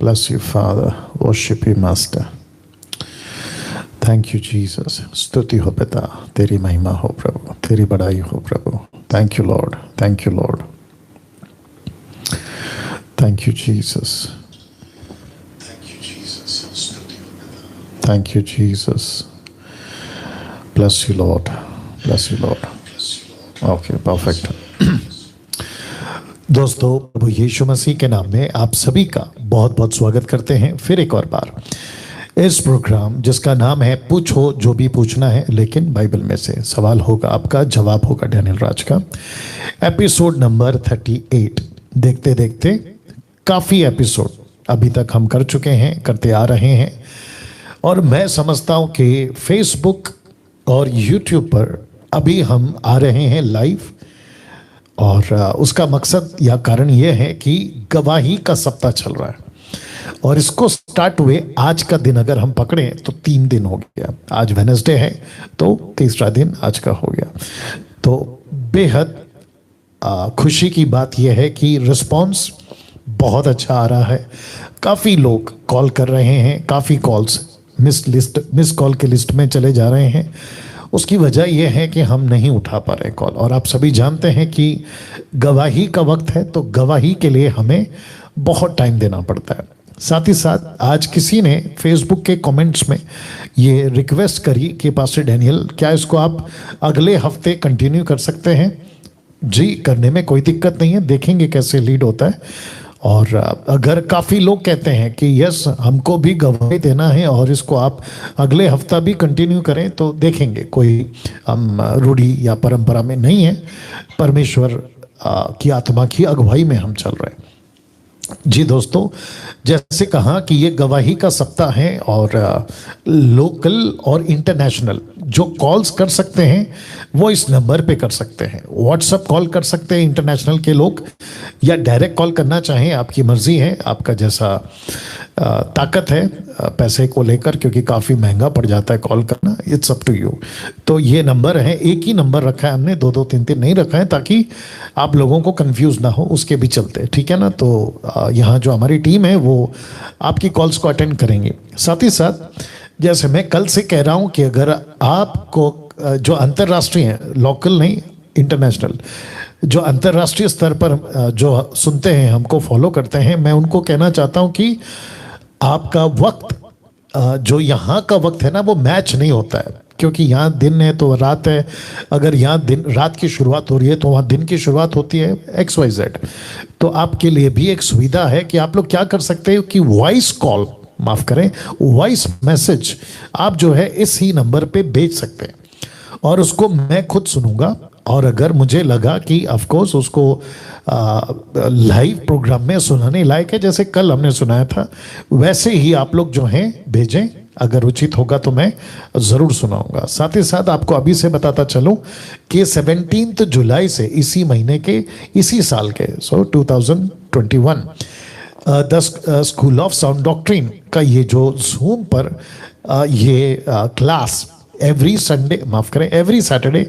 Bless you, Father. Worship you, Master. Thank you, Jesus. स्तुति हो पिता, तेरी महिमा हो प्रभु, तेरी बड़ाई हो प्रभु. Thank you, Lord. Thank you, Lord. Thank you, Jesus. Thank you, Jesus. स्तुति हो पिता. Thank you, Jesus. Bless you, Lord. Bless you, Lord. Okay, perfect. दोस्तों, प्रभु यीशु मसीह के नाम में आप सभी का बहुत बहुत स्वागत करते हैं फिर एक और बार इस प्रोग्राम जिसका नाम है पूछो जो भी पूछना है, लेकिन बाइबल में से सवाल होगा आपका, जवाब होगा डैनियल राज का. Episode number 38. देखते देखते काफ़ी एपिसोड अभी तक हम कर चुके हैं, करते आ रहे हैं. और मैं समझता हूँ कि फेसबुक और यूट्यूब पर अभी हम आ रहे हैं लाइव, और उसका मकसद या कारण यह है कि गवाही का सप्ताह चल रहा है. और इसको स्टार्ट हुए आज का दिन अगर हम पकड़ें तो 3 दिन हो गया. आज वेडनेसडे है तो तीसरा दिन आज का हो गया. तो बेहद खुशी की बात यह है कि रिस्पॉन्स बहुत अच्छा आ रहा है. काफ़ी लोग कॉल कर रहे हैं, काफ़ी कॉल्स मिस कॉल के लिस्ट में चले जा रहे हैं. उसकी वजह यह है कि हम नहीं उठा पा रहे कॉल. और आप सभी जानते हैं कि गवाही का वक्त है, तो गवाही के लिए हमें बहुत टाइम देना पड़ता है. साथ ही साथ आज किसी ने फेसबुक के कमेंट्स में ये रिक्वेस्ट करी कि पास्टर डैनियल, क्या इसको आप अगले हफ्ते कंटिन्यू कर सकते हैं? जी, करने में कोई दिक्कत नहीं है, देखेंगे कैसे लीड होता है. और अगर काफ़ी लोग कहते हैं कि यस हमको भी गवाही देना है और इसको आप अगले हफ्ता भी कंटिन्यू करें, तो देखेंगे. कोई हम रूढ़ी या परंपरा में नहीं है, परमेश्वर की आत्मा की अगुवाई में हम चल रहे हैं. जी दोस्तों, जैसे कहा कि ये गवाही का सप्ताह है और लोकल और इंटरनेशनल जो कॉल्स कर सकते हैं वो इस नंबर पे कर सकते हैं. व्हाट्सएप कॉल कर सकते हैं इंटरनेशनल के लोग, या डायरेक्ट कॉल करना चाहें, आपकी मर्जी है, आपका जैसा ताकत है पैसे को लेकर, क्योंकि काफ़ी महंगा पड़ जाता है कॉल करना. It's up to you. तो ये नंबर है, एक ही नंबर रखा है हमने, 2 2 3 3 नहीं रखा है, ताकि आप लोगों को कंफ्यूज ना हो, उसके भी चलते. ठीक है ना? तो यहाँ जो हमारी टीम है वो आपकी कॉल्स को अटेंड करेंगे. साथ ही साथ जैसे मैं कल से कह रहा हूँ कि अगर आपको जो अंतर्राष्ट्रीय है, लोकल नहीं इंटरनेशनल, जो अंतर्राष्ट्रीय स्तर पर जो सुनते हैं, हमको फॉलो करते हैं, मैं उनको कहना चाहता हूँ कि आपका वक्त जो यहाँ का वक्त है ना, वो मैच नहीं होता है. क्योंकि यहाँ दिन है तो रात है, अगर यहाँ दिन रात की शुरुआत हो रही है तो वहाँ दिन की शुरुआत होती है, XYZ. तो आपके लिए भी एक सुविधा है कि आप लोग क्या कर सकते हो कि वॉइस कॉल, माफ़ करें, वॉइस मैसेज आप जो है इस ही नंबर पे भेज सकते हैं और उसको मैं खुद सुनूंगा. और अगर मुझे लगा कि ऑफ कोर्स उसको लाइव प्रोग्राम में सुनाने लायक है, जैसे कल हमने सुनाया था, वैसे ही आप लोग जो हैं भेजें. अगर उचित होगा तो मैं ज़रूर सुनाऊंगा. साथ ही साथ आपको अभी से बताता चलूं कि 17 जुलाई से इसी महीने के, इसी साल के, 2021, the school of sound doctrine का ये जो जूम पर ये क्लास एवरी संडे, माफ़ करें, एवरी सैटरडे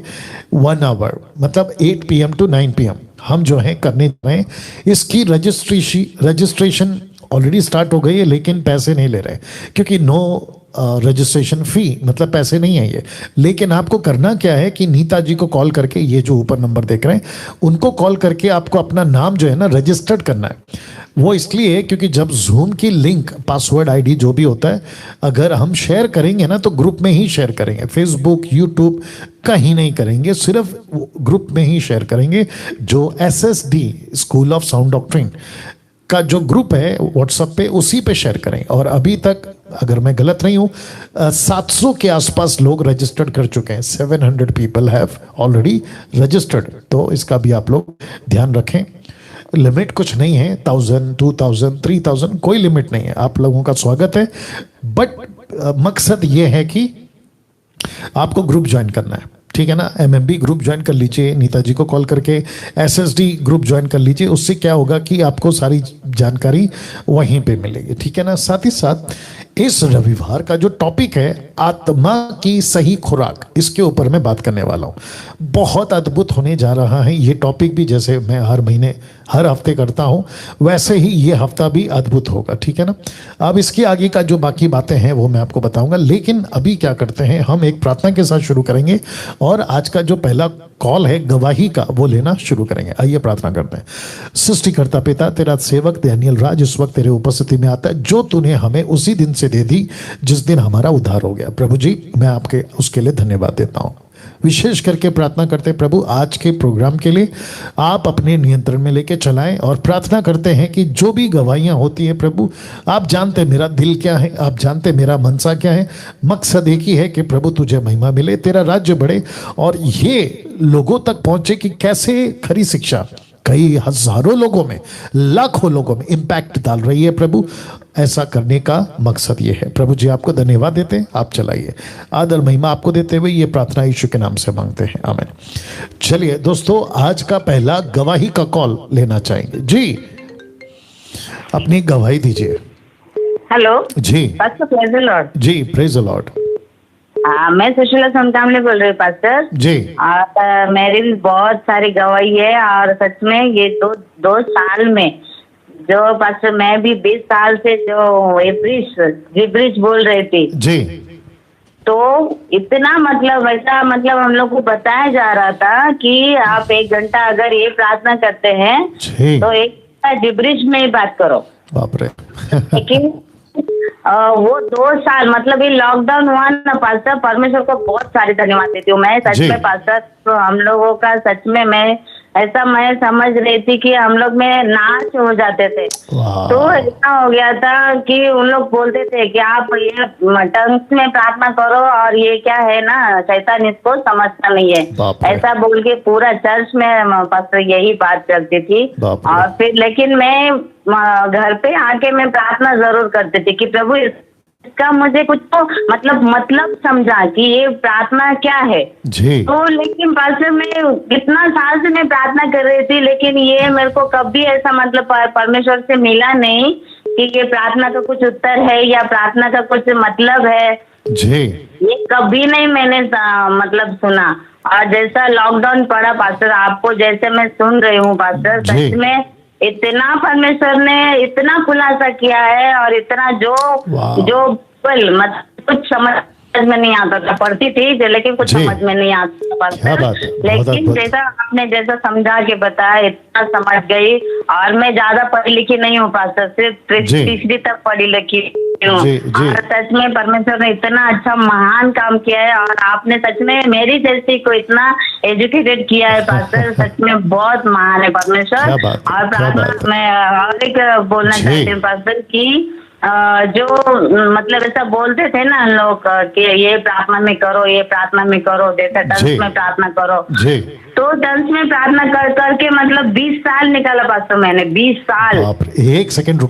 1 आवर, मतलब 8 PM to 9 PM हम जो है करने जा रहे हैं. इसकी रजिस्ट्रेशन ऑलरेडी स्टार्ट हो गई है, लेकिन पैसे नहीं ले रहे, क्योंकि नो रजिस्ट्रेशन फ़ी, मतलब पैसे नहीं है ये. लेकिन आपको करना क्या है कि नीता जी को कॉल करके, ये जो ऊपर नंबर देख रहे हैं उनको कॉल करके आपको अपना नाम जो है ना रजिस्टर्ड करना है. वो इसलिए क्योंकि जब जूम की लिंक, पासवर्ड, ID जो भी होता है, अगर हम शेयर करेंगे ना तो ग्रुप में ही शेयर करेंगे. फेसबुक, यूट्यूब कहीं नहीं करेंगे, सिर्फ ग्रुप में ही शेयर करेंगे. जो SSD school of sound doctrine का जो ग्रुप है व्हाट्सएप पे, उसी पे शेयर करें. और अभी तक अगर मैं गलत नहीं हूँ 700 के आसपास लोग रजिस्टर्ड कर चुके हैं. 700 पीपल हैव ऑलरेडी रजिस्टर्ड. तो इसका भी आप लोग ध्यान रखें. लिमिट कुछ नहीं है, 1000, 2000, 3000 कोई लिमिट नहीं है. आप लोगों का स्वागत है. बट मकसद ये है कि आपको ग्रुप ज्वाइन करना है. ठीक है ना? MMB ग्रुप ज्वाइन कर लीजिए, नीता जी को कॉल करके SSD ग्रुप ज्वाइन कर लीजिए. उससे क्या होगा कि आपको सारी जानकारी वहीं पे मिलेगी. ठीक है ना? साथ ही साथ इस रविवार का जो टॉपिक है आत्मा की सही खुराक, इसके ऊपर मैं बात करने वाला हूं। बहुत अद्भुत होने जा रहा है ये टॉपिक भी। जैसे मैं हर महीने हर हफ्ते करता हूं, वैसे ही ये हफ्ता भी अद्भुत होगा, ठीक है ना। अब इसके आगे का जो बाकी बातें हैं वो मैं आपको बताऊंगा, लेकिन अभी क्या करते हैं, हम एक प्रार्थना के साथ शुरू करेंगे और आज का जो पहला कॉल है गवाही का वो लेना शुरू करेंगे। आइए प्रार्थना करते हैं। सृष्टिकर्ता पिता, तेरा सेवक डैनियल राज इस वक्त तेरे उपस्थिति में आता है, जो तूने हमें उसी दिन से दे दी जिस दिन हमारा उद्धार हो गया। प्रभु जी, मैं आपके उसके लिए धन्यवाद देता हूं। विशेष करके प्रार्थना करते हैं प्रभु आज के प्रोग्राम के लिए आप अपने नियंत्रण में लेके चलाएं, और प्रार्थना करते हैं कि जो भी गवाहियां होती हैं प्रभु, आप जानते मेरा दिल क्या है, आप जानते मेरा मनसा क्या है। मकसद एक ही है कि प्रभु तुझे महिमा मिले, तेरा राज्य बढ़े और ये लोगों तक पहुंचे कि कैसे खरी शिक्षा कई हजारों लोगों में, लाखों लोगों में इम्पैक्ट डाल रही है प्रभु। ऐसा करने का मकसद ये है। प्रभु जी आपको धन्यवाद देते हैं, आप चलाइए। आदर महिमा आपको देते हुए ये प्रार्थना यीशु के नाम से मांगते हैं, आमीन। चलिए दोस्तों, आज का पहला गवाही का कॉल लेना चाहेंगे। जी, अपनी गवाही दीजिए। हेलो जी पास्टर, प्रेज द लॉर्ड। जी, प्रेज द लॉर्ड। मैं सुशीला सोनकामले बोल रही हूँ पास्टर जी। और मेरी भी बहुत सारी गवाही है, और सच में ये दो साल में जो पास्टर मैं भी 20 साल से जो जिब्रिश बोल रही थी जी। तो इतना मतलब ऐसा मतलब हम लोग को बताया जा रहा था कि आप 1 घंटा अगर ये प्रार्थना करते हैं जी। तो 1 घंटा जिब्रिश में ही बात करो। बाप रे। लेकिन वो 2 साल मतलब ये लॉकडाउन हुआ ना पास्टर, परमेश्वर को बहुत सारे धन्यवाद देती हूँ मैं सच में पास्टर। तो हम लोगों का सच में मैं समझ रही थी कि हम लोग में नाश हो जाते थे। तो ऐसा हो गया था कि उन लोग बोलते थे कि आप ये टंग्स में प्रार्थना करो, और ये क्या है ना, शैतान इसको समझता नहीं है, ऐसा बोल के पूरा चर्च में पास्टर यही बात चलती थी। और फिर लेकिन मैं घर पे आके मैं प्रार्थना जरूर करती थी कि प्रभु इसका मुझे कुछ तो मतलब समझा कि ये प्रार्थना क्या है जी। तो लेकिन पास्टर मैं कितना साल से मैं प्रार्थना कर रही थी, लेकिन ये मेरे को कभी ऐसा मतलब परमेश्वर से मिला नहीं कि ये प्रार्थना का कुछ उत्तर है या प्रार्थना का कुछ मतलब है जी। ये कभी नहीं मैंने मतलब सुना। और जैसा लॉकडाउन पड़ा पास्टर, आपको जैसे मैं सुन रही हूँ पास्टर, सच में इतना परमेश्वर ने इतना खुलासा किया है, और इतना जो मतलब कुछ समझ में नहीं आता था, पढ़ती थी लेकिन कुछ समझ में नहीं आता था। लेकिन जैसा आपने जैसा समझा के बताया, इतना समझ गई। और मैं ज्यादा पढ़ी लिखी नहीं हूँ पास्टर, सिर्फ तीसरी तक पढ़ी लिखी हूँ। और सच में परमेश्वर ने इतना अच्छा महान काम किया है, और आपने सच में मेरी जैसी को इतना एजुकेटेड किया है पास्टर। सच में बहुत महान है परमेश्वर। और प्रार्थना में और एक बोलना चाहती हूँ पास्टर की जो मतलब ऐसा बोलते थे ना लोग कि ये प्रार्थना में करो, ये प्रार्थना में करो, जैसे टंग्स में प्रार्थना करो जी। तो टंग्स में प्रार्थना करके मतलब 20 साल निकाला पास्टर मैंने, 20 साल। एक सेकंड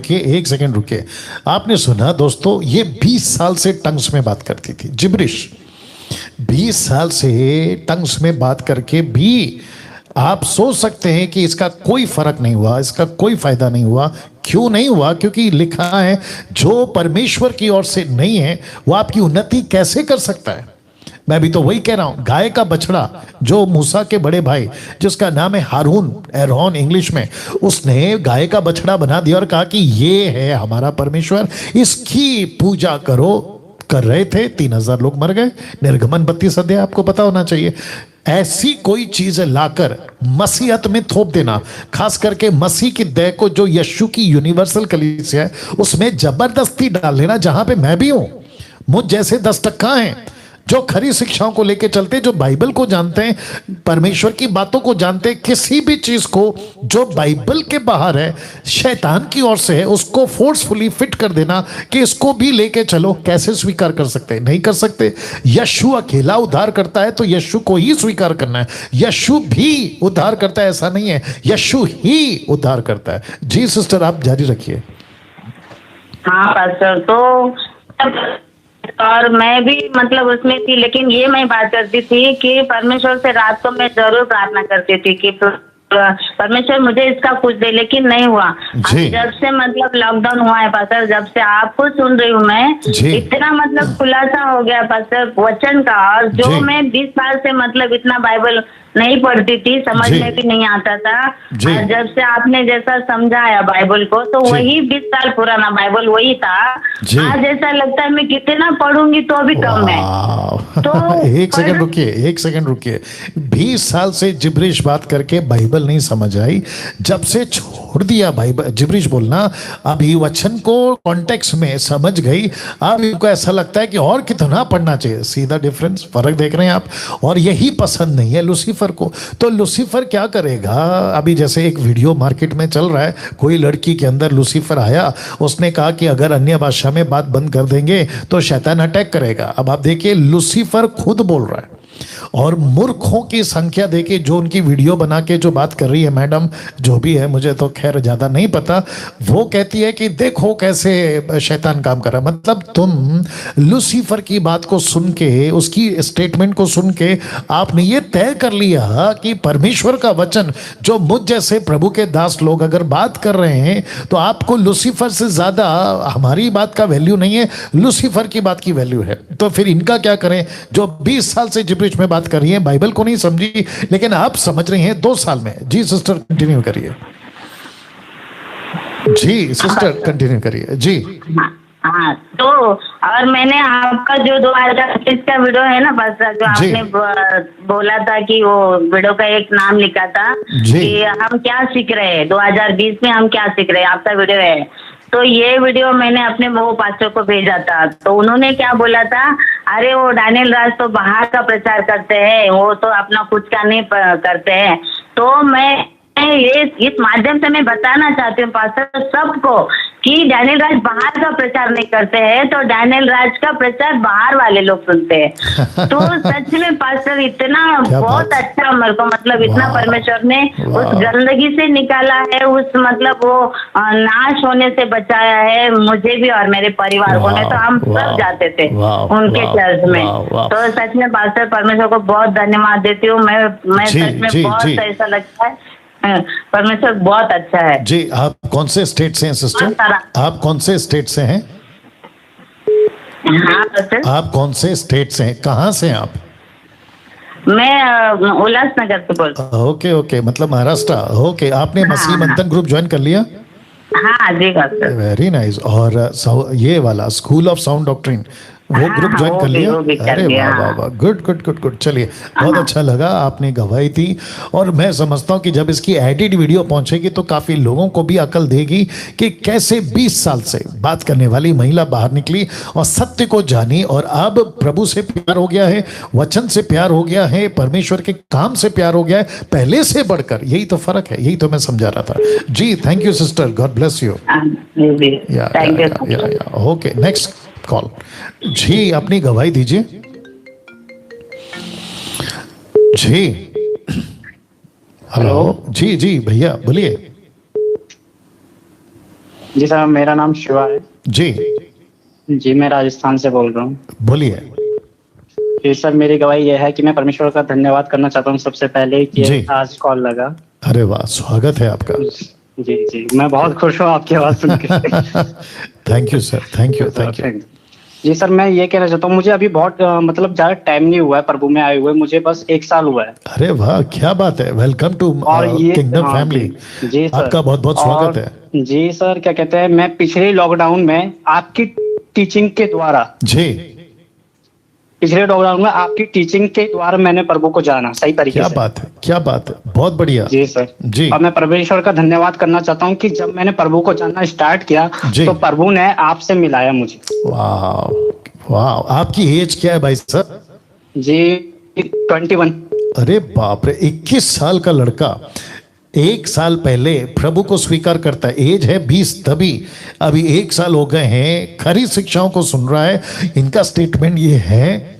रुकिए। आपने सुना दोस्तों, ये 20 साल से टंग्स में बात करती थी, जिब्रिश। 20 साल से टंग्स में बात करके भी आप सोच सकते हैं कि इसका कोई फर्क नहीं हुआ, इसका कोई फायदा नहीं हुआ। क्यों नहीं हुआ? क्योंकि लिखा है जो परमेश्वर की ओर से नहीं है वो आपकी उन्नति कैसे कर सकता है। मैं भी तो वही कह रहा हूं। गाय का बछड़ा जो मूसा के बड़े भाई, जिसका नाम है हारून, एरोन इंग्लिश में, उसने गाय का बछड़ा बना दिया और कहा कि ये है हमारा परमेश्वर, इसकी पूजा करो। कर रहे थे, 3000 लोग मर गए। निर्गमन 32 अध्याय आपको पता होना चाहिए। ऐसी कोई चीज लाकर मसीहत में थोप देना, खास करके मसीह की देह को, जो यीशु की यूनिवर्सल कलीसिया है, उसमें जबरदस्ती डाल लेना, जहां पे मैं भी हूं। मुझ जैसे 10% हैं जो खरी शिक्षाओं को लेकर चलते, जो बाइबल को जानते हैं, परमेश्वर की बातों को जानते हैं। किसी भी चीज को जो बाइबल के बाहर है, शैतान की ओर से है, उसको फोर्सफुली फिट कर देना कि इसको भी लेके चलो, कैसे स्वीकार कर सकते हैं? नहीं कर सकते। यीशु अकेला उद्धार करता है तो यीशु को ही स्वीकार करना है। यीशु भी उद्धार करता है ऐसा नहीं है, यीशु ही उद्धार करता है। जी सिस्टर, आप जारी रखिए। हाँ पास्टर, तो और मैं भी मतलब उसमें थी, लेकिन ये मैं बात करती थी कि परमेश्वर से रात को मैं जरूर प्रार्थना करती थी कि परमेश्वर मुझे इसका कुछ दे, लेकिन नहीं हुआ। जब से मतलब लॉकडाउन हुआ है पास्टर, जब से आपको सुन रही हूँ मैं, इतना मतलब खुलासा हो गया पास्टर वचन का। और जो मैं 20 साल से मतलब इतना बाइबल नहीं पढ़ती थी, समझ में भी नहीं आता था, और जब से आपने जैसा समझाया बाइबल को, तो वही 20 साल पुराना बाइबल वही था। आज ऐसा लगता है मैं कितना पढ़ूंगी तो भी कम है। तो एक सेकंड रुकिए 20 साल से जिब्रिश बात करके बाइबल नहीं समझ आई, जब से छोड़ दिया बाइबल जिब्रिश बोलना, अभी वचन को कॉन्टेक्स्ट में समझ गई, अब इनको ऐसा लगता है कि और कितना पढ़ना चाहिए। सीधा डिफरेंस, फर्क देख रहे हैं आप। और यही पसंद नहीं है लूसीफर को। तो लूसीफर क्या करेगा? अभी जैसे एक वीडियो मार्केट में चल रहा है, कोई लड़की के अंदर लूसीफर आया, उसने कहा कि अगर अन्य भाषा में बात बंद कर देंगे तो शैतान अटैक करेगा। अब आप देखिए लूसीफर खुद बोल रहा है, और मूर्खों की संख्या देखिए जो उनकी वीडियो बना के जो बात कर रही है मैडम, जो भी है, मुझे तो खैर ज्यादा नहीं पता, वो कहती है कि देखो कैसे शैतान काम कर रहा है। मतलब तुम लूसीफर की बात को सुन के, उसकी स्टेटमेंट को सुन के आपने ये तय कर लिया कि परमेश्वर का वचन जो मुझ जैसे प्रभु के दास लोग अगर बात कर रहे हैं, तो आपको लूसीफर से ज्यादा हमारी बात का वैल्यू नहीं है, लूसीफर की बात की वैल्यू है। तो फिर इनका क्या करें जो 20 साल से जिब्रिश में बात कर रही है, बाइबल को नहीं समझी, लेकिन आप समझ रही हैं 2 साल में। जी सिस्टर कंटिन्यू करिए। जी सिस्टर कंटिन्यू करिए। जी हाँ, तो और मैंने आपका जो 2021 का वीडियो है ना पास्टर, जो आपने बोला था कि वो वीडियो का एक नाम लिखा था कि हम क्या सीख रहे हैं 2020 में, हम क्या सीख रहे हैं, आपका वीडियो है। तो ये वीडियो मैंने अपने वो पास्टर को भेजा था, तो उन्होंने क्या बोला था, अरे वो डैनियल राज तो बाहर का प्रचार करते हैं, वो तो अपना खुद का नहीं करते हैं। तो मैं ये इस माध्यम से मैं बताना चाहती हूँ पास्टर सबको कि डैनियल राज बाहर का प्रचार नहीं करते हैं, तो डैनियल राज का प्रचार बाहर वाले लोग सुनते हैं। तो सच में पास्टर इतना बहुत अच्छा मेरे को मतलब इतना परमेश्वर ने उस गंदगी से निकाला है, उस मतलब वो नाश होने से बचाया है मुझे भी और मेरे परिवार को। नहीं तो हम सब जाते थे उनके चर्च में। तो सच में पास्टर परमेश्वर को बहुत धन्यवाद देती हूँ मैं सच में बहुत ऐसा लगता है परमेश्वर बहुत अच्छा है। जी आप कौन से स्टेट से हैं सिस्टर? आप कौन से स्टेट से हैं? आप कौन से स्टेट से हैं? कहाँ से हैं आप? मैं उल्लासनगर से बोल रहा हूँ। ओके मतलब महाराष्ट्र। ओके, आपने मसीह मंथन ग्रुप ज्वाइन कर लिया? हाँ जी वेरी नाइस। और ये वाला स्कूल ऑफ साउंड डॉक्ट्रिन वो ग्रुप ज्वाइन कर लिया? अरे वाह गुड। चलिए बहुत अच्छा लगा, आपने गवाही दी। और मैं समझता हूँ कि जब इसकी एडिट वीडियो पहुंचेगी तो काफी लोगों को भी अकल देगी कि कैसे 20 साल से बात करने वाली महिला बाहर निकली और सत्य को जानी, और अब प्रभु से प्यार हो गया है, वचन से प्यार हो गया है, परमेश्वर के काम से प्यार हो गया है, पहले से बढ़कर। यही तो फर्क है, यही तो मैं समझा रहा था। जी thank you sister, God bless you. Okay next call. जी अपनी गवाही दीजिए। जी हेलो। जी भैया बोलिए। जी सर मेरा नाम शिवा है। जी मैं राजस्थान से बोल रहा हूँ। बोलिए। जी सर मेरी गवाही यह है कि मैं परमेश्वर का धन्यवाद करना चाहता हूँ सबसे पहले कि आज कॉल लगा। अरे वाह, स्वागत है आपका। जी मैं बहुत खुश हूँ आपकी आवाज सुन के। Thank you sir, thank you. जी सर मैं ये कहना चाहता हूँ, मुझे अभी बहुत मतलब ज्यादा टाइम नहीं हुआ है प्रभु में आए हुए, मुझे बस 1 साल हुआ है। अरे वाह क्या बात है, वेलकम टू किंगडम फैमिली। जी सर आपका बहुत बहुत स्वागत है। जी सर क्या कहते हैं, मैं पिछले लॉकडाउन में आपकी टीचिंग के द्वारा मैंने प्रभु को जाना सही तरीके से। क्या बात है, बहुत बढ़िया। जी सर जी। और मैं परमेश्वर का धन्यवाद करना चाहता हूँ कि जब मैंने प्रभु को जानना स्टार्ट किया तो प्रभु ने आपसे मिलाया मुझे। वाह आपकी एज क्या है भाई सर? जी 21। अरे बाप रे, 21 साल का लड़का 1 साल पहले प्रभु को स्वीकार करता है। एज है 20 तभी, अभी 1 साल हो गए हैं, खरी शिक्षाओं को सुन रहा है। इनका स्टेटमेंट ये है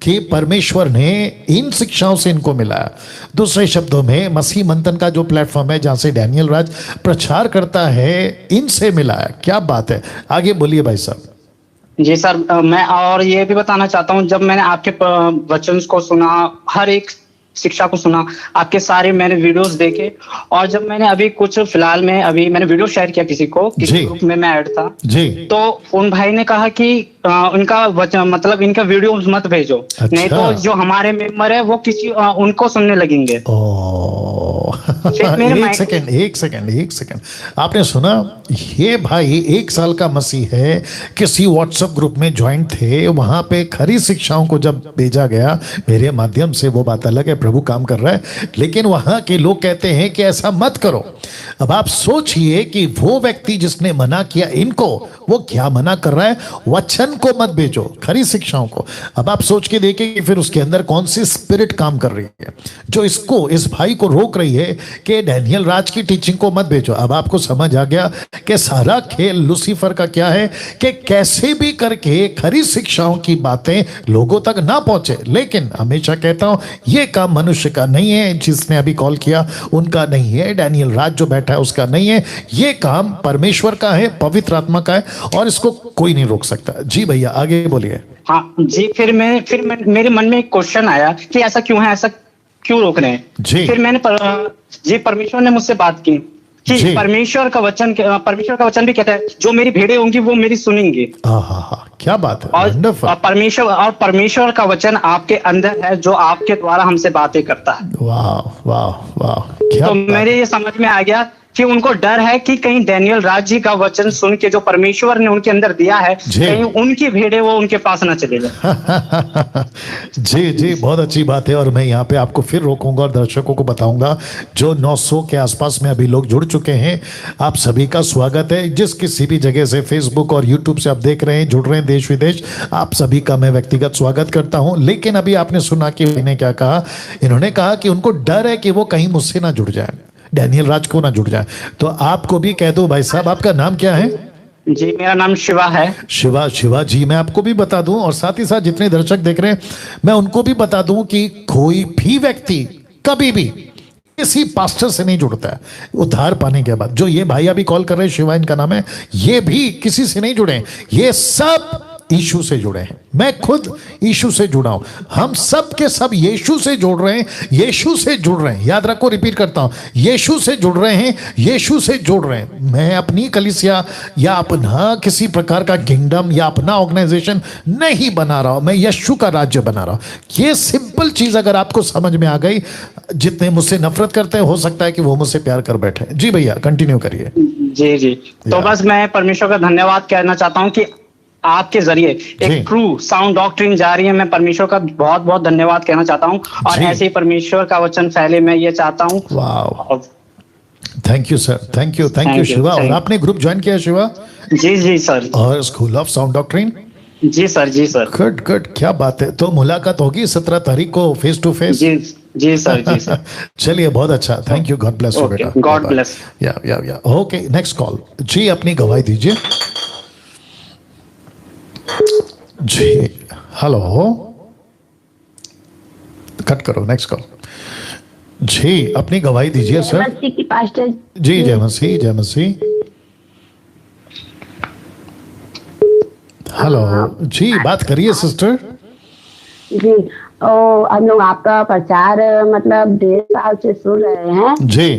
कि परमेश्वर ने इन शिक्षाओं से इनको मिलाया। दूसरे शब्दों में मसीह मंथन का जो प्लेटफॉर्म है जहां से डैनियल राज प्रचार करता है, इनसे मिलाया। क्या बात है, आगे बोलिए भाई साहब। जी सर मैं और ये भी बताना चाहता हूँ, जब मैंने आपके वचन को सुना, हर एक शिक्षा को सुना, आपके सारे मैंने वीडियोस देखे। और जब मैंने अभी कुछ फिलहाल में अभी मैंने वीडियो शेयर किया किसी ग्रुप में मैं ऐड था जी, तो उन भाई ने कहा कि उनका मतलब इनका वीडियो मत भेजो। अच्छा। नहीं तो जो हमारे मेंबर है वो किसी उनको सुनने लगेंगे। एक सेकंड आपने सुना, ये भाई 1 साल का मसीह है, किसी व्हाट्सएप ग्रुप में ज्वाइन थे, वहां पे खरी शिक्षाओं को जब भेजा गया मेरे माध्यम से, वो बात अलग है, प्रभु काम कर रहा है, लेकिन वहां के लोग कहते हैं कि ऐसा मत करो। अब आप सोचिए कि वो व्यक्ति जिसने मना किया इनको, वो क्या मना कर रहा है, वचन को मत भेजो, खरी शिक्षाओं को। अब आप सोच के देखिए कि फिर उसके अंदर कौन सी स्पिरिट काम कर रही है जो इसको, इस भाई को रोक रही है कि डैनियल राज की टीचिंग को मत भेजो। अब आपको समझ आ गया कि सारा खेल लूसीफर का क्या है, कि कैसे भी करके खरी शिक्षाओं की बातें लोगों तक ना पहुंचे। लेकिन हमेशा कहता हूं, यह काम मनुष्य का नहीं है, जिसने अभी कॉल किया उनका नहीं है, डैनियल राज जो बैठा है उसका नहीं है, यह काम परमेश्वर का है, पवित्र आत्मा का है, और इसको कोई नहीं रोक सकता। जी भैया आगे बोलिए। हाँ जी, फिर मेरे मन में एक क्वेश्चन आया कि ऐसा क्यों है, ऐसा क्यों रोक रहे हैं जी। फिर मैंने परमेश्वर ने मुझसे बात की कि परमेश्वर का वचन भी कहता है, जो मेरी भेड़ें होंगी वो मेरी सुनेंगी। क्या बात है। और परमेश्वर का वचन आपके अंदर है, जो आपके द्वारा हमसे बातें करता है। वाह वाह वाह। तो मेरे ये समझ में आ गया कि उनको डर है कि कहीं डैनियल राज जी का वचन सुन के जो परमेश्वर ने उनके अंदर दिया है, कहीं उनकी भेड़ें वो उनके पास ना चले जाए। जी, बहुत अच्छी बात है। और मैं यहाँ पे आपको फिर रोकूंगा और दर्शकों को बताऊंगा, जो 900 के आसपास में अभी लोग जुड़ चुके हैं, आप सभी का स्वागत है। जिस किसी भी जगह से, फेसबुक और यूट्यूब से आप देख रहे हैं, जुड़ रहे हैं देश विदेश, आप सभी का मैं व्यक्तिगत स्वागत करता हूं। लेकिन अभी आपने सुना कि इन्होंने क्या कहा, इन्होंने कहा कि उनको डर है कि वो कहीं मुझसे ना जुड़ जाए, डैनियल राज को ना जुड़ जाए। तो आपको भी कह दो भाई साहब, आपका नाम क्या है? जी मेरा नाम शिवा है। शिवा जी, मैं आपको भी बता दूं और साथ ही साथ जितने दर्शक देख रहे हैं मैं उनको भी बता दूं कि कोई भी व्यक्ति कभी भी किसी पास्टर से नहीं जुड़ता है उद्धार पाने के बाद। जो ये भाई अभी कॉल कर रहे हैं, शिवा इनका नाम है, ये भी किसी से नहीं जुड़े, ये सब यीशु से जुड़े हैं। मैं खुद यीशु से जुड़ा हूं, हम सब के सब यीशु से जुड़ रहे हैं, यीशु से जुड़ रहे हैं। याद रखो, रिपीट करता हूं, यीशु से जुड़ रहे हैं, यीशु से जुड़ रहे हैं। मैं अपनी कलीसिया या अपना किसी प्रकार का किंगडम या अपना ऑर्गेनाइजेशन नहीं बना रहा हूं, मैं यीशु का राज्य बना रहा हूं। ये सिंपल चीज अगर आपको समझ में आ गई, जितने मुझसे नफरत करते हैं हो सकता है कि वो मुझसे प्यार कर बैठे। जी भैया कंटिन्यू करिए। जी तो बस मैं परमेश्वर का धन्यवाद कहना चाहता हूँ कि आपके जरिए एक ट्रू साउंड डॉक्ट्रिन जा रही है। मैं परमेश्वर का बहुत बहुत धन्यवाद कहना चाहता हूँ, और ऐसे ही परमेश्वर का वचन फैले, मैं ये चाहता हूँ। Thank you sir, thank you Shiva. और आपने ग्रुप ज्वाइन किया शिवा? जी सर। और स्कूल ऑफ साउंड डॉक्ट्रिन? जी सर। गुड, क्या बात है। तो मुलाकात होगी 17 तारीख को फेस टू फेस? जी सर। चलिए बहुत अच्छा, thank you, God bless you बेटा। God bless. Yeah okay, next call जी, अपनी गवाही दीजिए जी। हेलो, कट करो, नेक्स्ट कॉल जी, अपनी गवाही दीजिए सर। जी जय मसीह। हेलो जी, बात करिए सिस्टर जी। हम लोग आपका प्रचार मतलब 1.5 साल से सुन रहे हैं जी,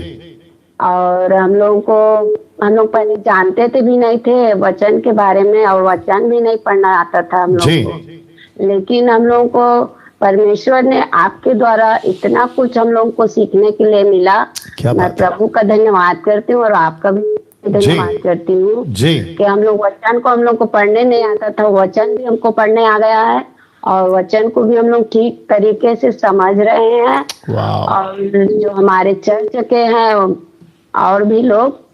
और हम लोग पहले जानते थे भी नहीं थे वचन के बारे में, और वचन भी नहीं पढ़ना आता था हम लोग को। लेकिन हम लोग को परमेश्वर ने आपके द्वारा इतना कुछ हम लोग को सीखने के लिए मिला। मैं प्रभु का धन्यवाद करती हूँ और आपका भी धन्यवाद करती हूँ कि हम लोग वचन को, हम लोग को पढ़ने नहीं आता था, वचन भी हमको पढ़ने आ गया है, और वचन को भी हम लोग ठीक तरीके से समझ रहे हैं। और जो हमारे चर्च के हैं और भी लोग,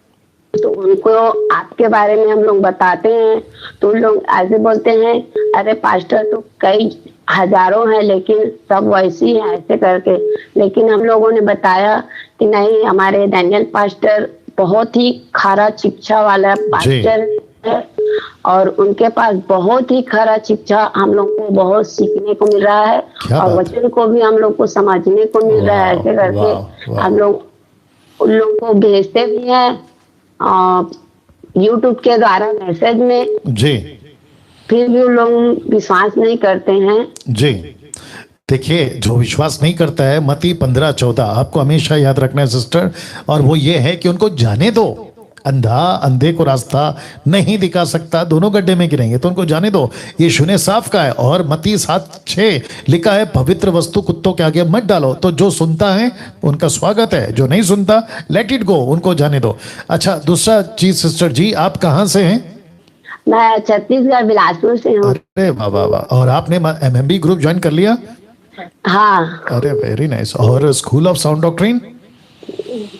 तो उनको आपके बारे में हम लोग बताते हैं, तो उन लोग ऐसे बोलते हैं, अरे पास्टर तो कई हजारों हैं लेकिन सब वैसी है, ऐसे करके। लेकिन हम लोगों ने बताया कि नहीं, हमारे डैनियल पास्टर बहुत ही खरा शिक्षा वाला पास्टर है, और उनके पास बहुत ही खरा शिक्षा हम लोग को बहुत सीखने को मिल रहा है, और वचन को भी हम लोग को समझने को मिल रहा है। ऐसे करके हम लोग उन लोगों को भेजते भी हैं यूट्यूब के द्वारा मैसेज में जी, फिर भी लोग विश्वास नहीं करते हैं जी। देखिए, जो विश्वास नहीं करता है, मत्ती 15:14 आपको हमेशा याद रखना है सिस्टर, और वो ये है कि उनको जाने दो। अंधा अंधे को रास्ता नहीं दिखा सकता, दोनों गड्ढे में गिरेंगे, तो उनको जाने दो। यीशु ने साफ कहा है, और मत्ती 7:6 लिखा है, पवित्र वस्तु कुत्तों के आगे मत डालो। तो जो सुनता है उनका स्वागत है, जो नहीं सुनता लेट इट गो, उनको जाने दो। अच्छा, दूसरा चीज सिस्टर जी, आप कहाँ से हैं? मैं छत्तीसगढ़ बिलासपुर से हूँ। अरे वाह वाह वाह, और आपने MMB ग्रुप ज्वाइन कर लिया? हाँ। अरे वेरी नाइस। और स्कूल ऑफ साउंड डॉक्ट्रिन?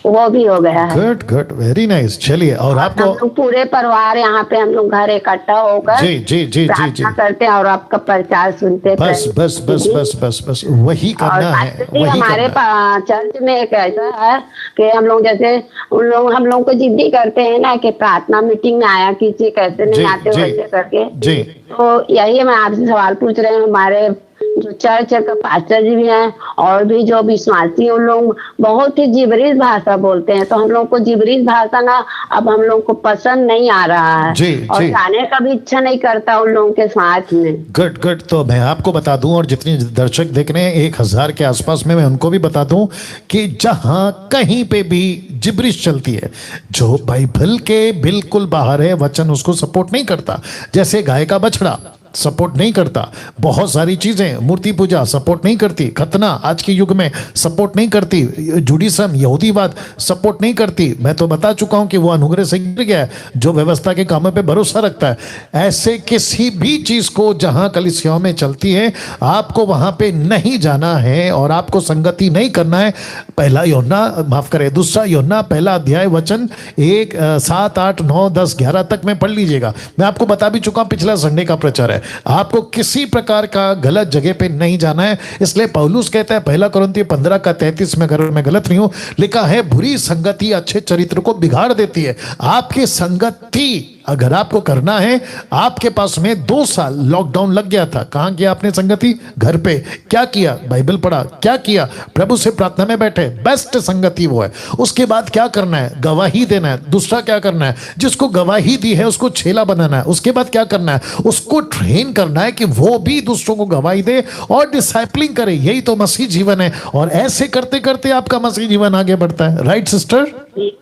वो भी हो गया है। Good good, very nice. चलिए, और आपको हम लोग पूरे परिवार यहाँ पे हम लोग घर इकट्ठा होकर जी जी जी जी जी करते हैं और आपका प्रचार सुनते हैं। बस बस बस बस बस बस वही करना है, वही हमारे चर्च में एक ऐसा है कि हम लोग जैसे हम लोग को जिद्दी करते हैं ना कि प्रार्थना मीटिंग में आया कीजिए, कैसे नहीं आते वैसे करके जी। तो यही मैं आपसे सवाल पूछ रहे हैं। हमारे जो चर्च का पास्टर जी भी हैं और भी जो विश्वासी उन लोग बहुत ही जिब्रीज भाषा बोलते हैं, तो हम लोग को जिब्रीज भाषा ना अब हम लोग को पसंद नहीं आ रहा है जी, और जी। जाने का भी इच्छा नहीं करता उन लोगों के साथ में। Good good. तो मैं आपको बता दूं, और जितने दर्शक देख रहे हैं 1000 के आसपास में, मैं उनको भी बता दूं कि जहां कहीं पे भी जिब्रिश चलती है, जो बाइबल के बिल्कुल बाहर है, वचन उसको सपोर्ट नहीं करता। जैसे गाय का बछड़ा सपोर्ट नहीं करता, बहुत सारी चीजें, मूर्ति पूजा सपोर्ट नहीं करती, खतना आज के युग में सपोर्ट नहीं करती, जुडिज्म यहूदीवाद सपोर्ट नहीं करती। मैं तो बता चुका हूं कि वो अनुग्रह से गिर गया है जो व्यवस्था के कामों पे भरोसा रखता है। ऐसे किसी भी चीज को जहां कलीसियाओं में चलती है, आपको वहां पे नहीं जाना है और आपको संगति नहीं करना है। पहला यूहन्ना, माफ करें, दूसरा यूहन्ना पहला अध्याय वचन 1, 7, 8, 9, 10, 11 तक में पढ़ लीजिएगा। मैं आपको बता भी चुका हूं, पिछला संडे का प्रचार है। आपको किसी प्रकार का गलत जगह पे नहीं जाना है। इसलिए पौलुस कहता है, पहला कुरिन्थियों 15:33 में, अगर मैं गलत नहीं हूं, लिखा है, बुरी संगति अच्छे चरित्र को बिगाड़ देती है। आपकी संगति अगर आपको करना है, आपके पास में 2 साल लॉकडाउन लग गया था, कहां किया आपने संगति? घर पे। क्या किया? बाइबल पढ़ा। क्या किया? प्रभु से प्रार्थना में बैठे। बेस्ट संगति वो है। उसके बाद क्या करना है? गवाही देना है। दूसरा क्या करना है? जिसको गवाही दी है उसको छेला बनाना है। उसके बाद क्या करना है? उसको ट्रेन करना है कि वो भी दूसरों को गवाही दे और डिसाइपलिंग करे। यही तो मसीह जीवन है, और ऐसे करते करते आपका मसीह जीवन आगे बढ़ता है। Right sister?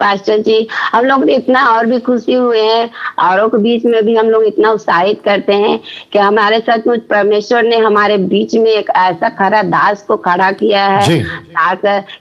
पास्टर जी, हम लोग इतना और भी खुशी हुए हैं, औरों के बीच में भी हम लोग इतना उत्साहित करते हैं कि हमारे सचमुच परमेश्वर ने हमारे बीच में एक ऐसा खरा दास को खड़ा किया है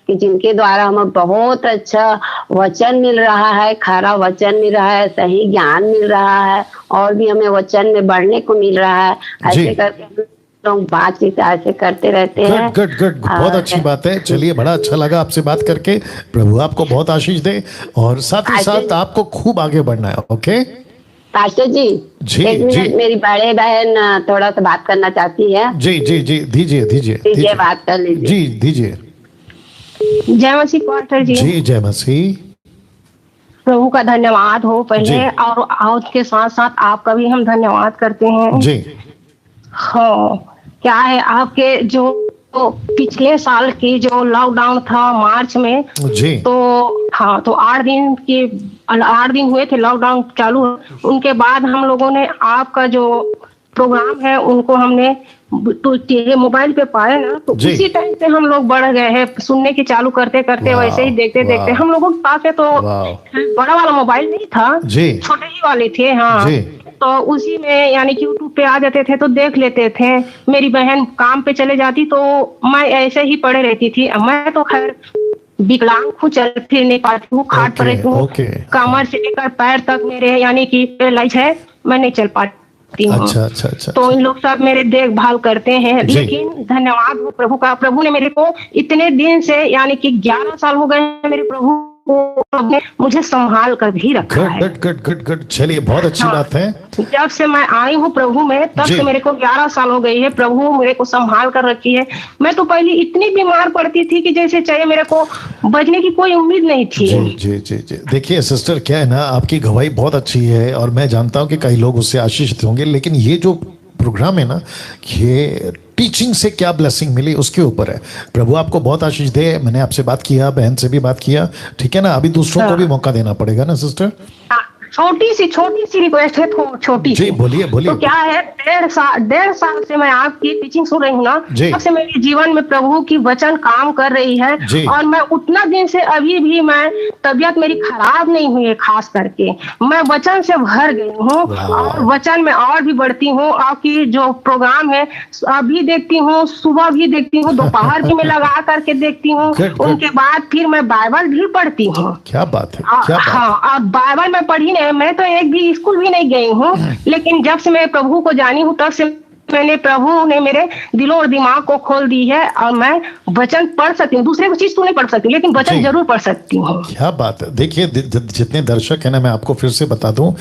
कि जिनके द्वारा हमें बहुत अच्छा वचन मिल रहा है, खरा वचन मिल रहा है, सही ज्ञान मिल रहा है, और भी हमें वचन में बढ़ने को मिल रहा है। ऐसे करके लोग बातचीत ऐसे करते रहते हैं। गुड गुड, बहुत अच्छी बात है। चलिए, बड़ा अच्छा लगा आपसे बात करके। प्रभु आपको बहुत आशीष दे, और साथ ही साथ आपको खूब आगे बढ़ना है। ओके पास्टर जी, जी जी, मेरी बड़े बहन थोड़ा सा बात करना चाहती है। जी जी जी, दीजिए दीजिए दीजिए, बात कर लीजिए। जी दीजिए। जय मसीह पास्टर जी। जी जय मसीह। प्रभु का धन्यवाद हो पहले, और उसके साथ साथ आपका भी हम धन्यवाद करते हैं जी। हाँ, क्या है आपके जो पिछले साल की जो लॉकडाउन था मार्च में जी, तो हाँ, तो 8 दिन हुए थे लॉकडाउन चालू। उनके बाद हम लोगों ने आपका जो प्रोग्राम है उनको हमने तो मोबाइल पे पाए ना, तो उसी टाइम से हम लोग बढ़ गए हैं सुनने की। चालू करते करते वैसे ही देखते देखते हम लोगों के पास है तो बड़ा वाला मोबाइल नहीं था, छोटे ही वाले थे। हाँ, तो उसी में यानी कि यूट्यूब पे आ जाते थे तो देख लेते थे। मेरी बहन काम पे चले जाती तो मैं ऐसे ही पड़े रहती थी। मैं तो खैर विकलांग हूँ, चल फिर नहीं पाती हूँ, खाट पर रहती हूँ। कमर से लेकर पैर तक मेरे यानी कि पैरालाइज है, मैं नहीं चल पाती। अच्छा, अच्छा, अच्छा, तो इन लोग सब मेरे देखभाल करते हैं। लेकिन धन्यवाद हो प्रभु का, प्रभु ने मेरे को इतने दिन से यानी कि 11 साल हो गए हैं मेरे प्रभु को मुझे संभाल कर भी रखा है। गुड। चलिए, बहुत अच्छी बात है। जब से मैं आई हूँ प्रभु में तब से मेरे को 11 साल हो गई है। प्रभु मेरे को संभाल कर रखी है। मैं तो पहले इतनी बीमार पड़ती थी कि जैसे चाहिए मेरे को बचने की कोई उम्मीद नहीं थी। जी। देखिए सिस्टर, क्या है ना, आपकी गवाही बहुत अच्छी है और मैं जानता हूँ कि कई लोग उससे आशीषित होंगे। लेकिन ये जो प्रोग्राम है ना, ये टीचिंग से क्या ब्लेसिंग मिली उसके ऊपर है। प्रभु आपको बहुत आशीष दे। मैंने आपसे बात किया, बहन से भी बात किया, ठीक है ना। अभी दूसरों को भी मौका देना पड़ेगा ना सिस्टर। छोटी सी रिक्वेस्ट है, छोटी सी। बोलिए बोलिए। तो क्या है, 1.5 साल से मैं आपकी टीचिंग सुन रही हूँ ना, तब से मेरे जीवन में प्रभु की वचन काम कर रही है। और मैं उतना दिन से अभी भी मैं तबीयत मेरी खराब नहीं हुई है, खास करके मैं वचन से भर गई हूँ और वचन में और भी बढ़ती हूँ। आपकी जो प्रोग्राम है अभी देखती हूँ, सुबह भी देखती हूँ, दोपहर भी मैं लगा करके देखती हूँ। उनके बाद फिर मैं बाइबल भी पढ़ती हूँ। क्या बात है, क्या बात। हाँ, और बाइबल मैं पढ़ी नहीं, मैं तो एक भी स्कूल भी नहीं गई हूँ, लेकिन जब से मैं प्रभु को जानी हूँ तब से प्रभु ने मेरे दिलों और दिमाग को खोल दी है और मैं वचन पढ़ सकती हूँ। दूसरे को चीज तो नहीं पढ़ सकती, लेकिन वचन जरूर पढ़ सकती हूँ। क्या बात है। देखिए जितने दर्शक है ना, मैं आपको फिर से बता दूं,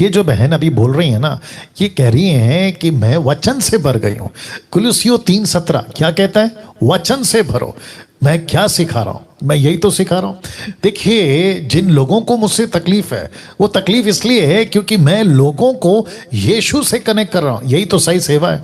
ये जो बहन अभी बोल रही है ना, ये कह रही हैं कि मैं वचन से भर गई हूँ। कुलुसियों 3:17 क्या कहता है? वचन से भरो। मैं क्या सिखा रहा हूं? मैं यही तो सिखा रहा हूं। देखिए, जिन लोगों को मुझसे तकलीफ है, वो तकलीफ इसलिए है क्योंकि मैं लोगों को यीशु से कनेक्ट कर रहा हूं। यही तो सही सेवा है।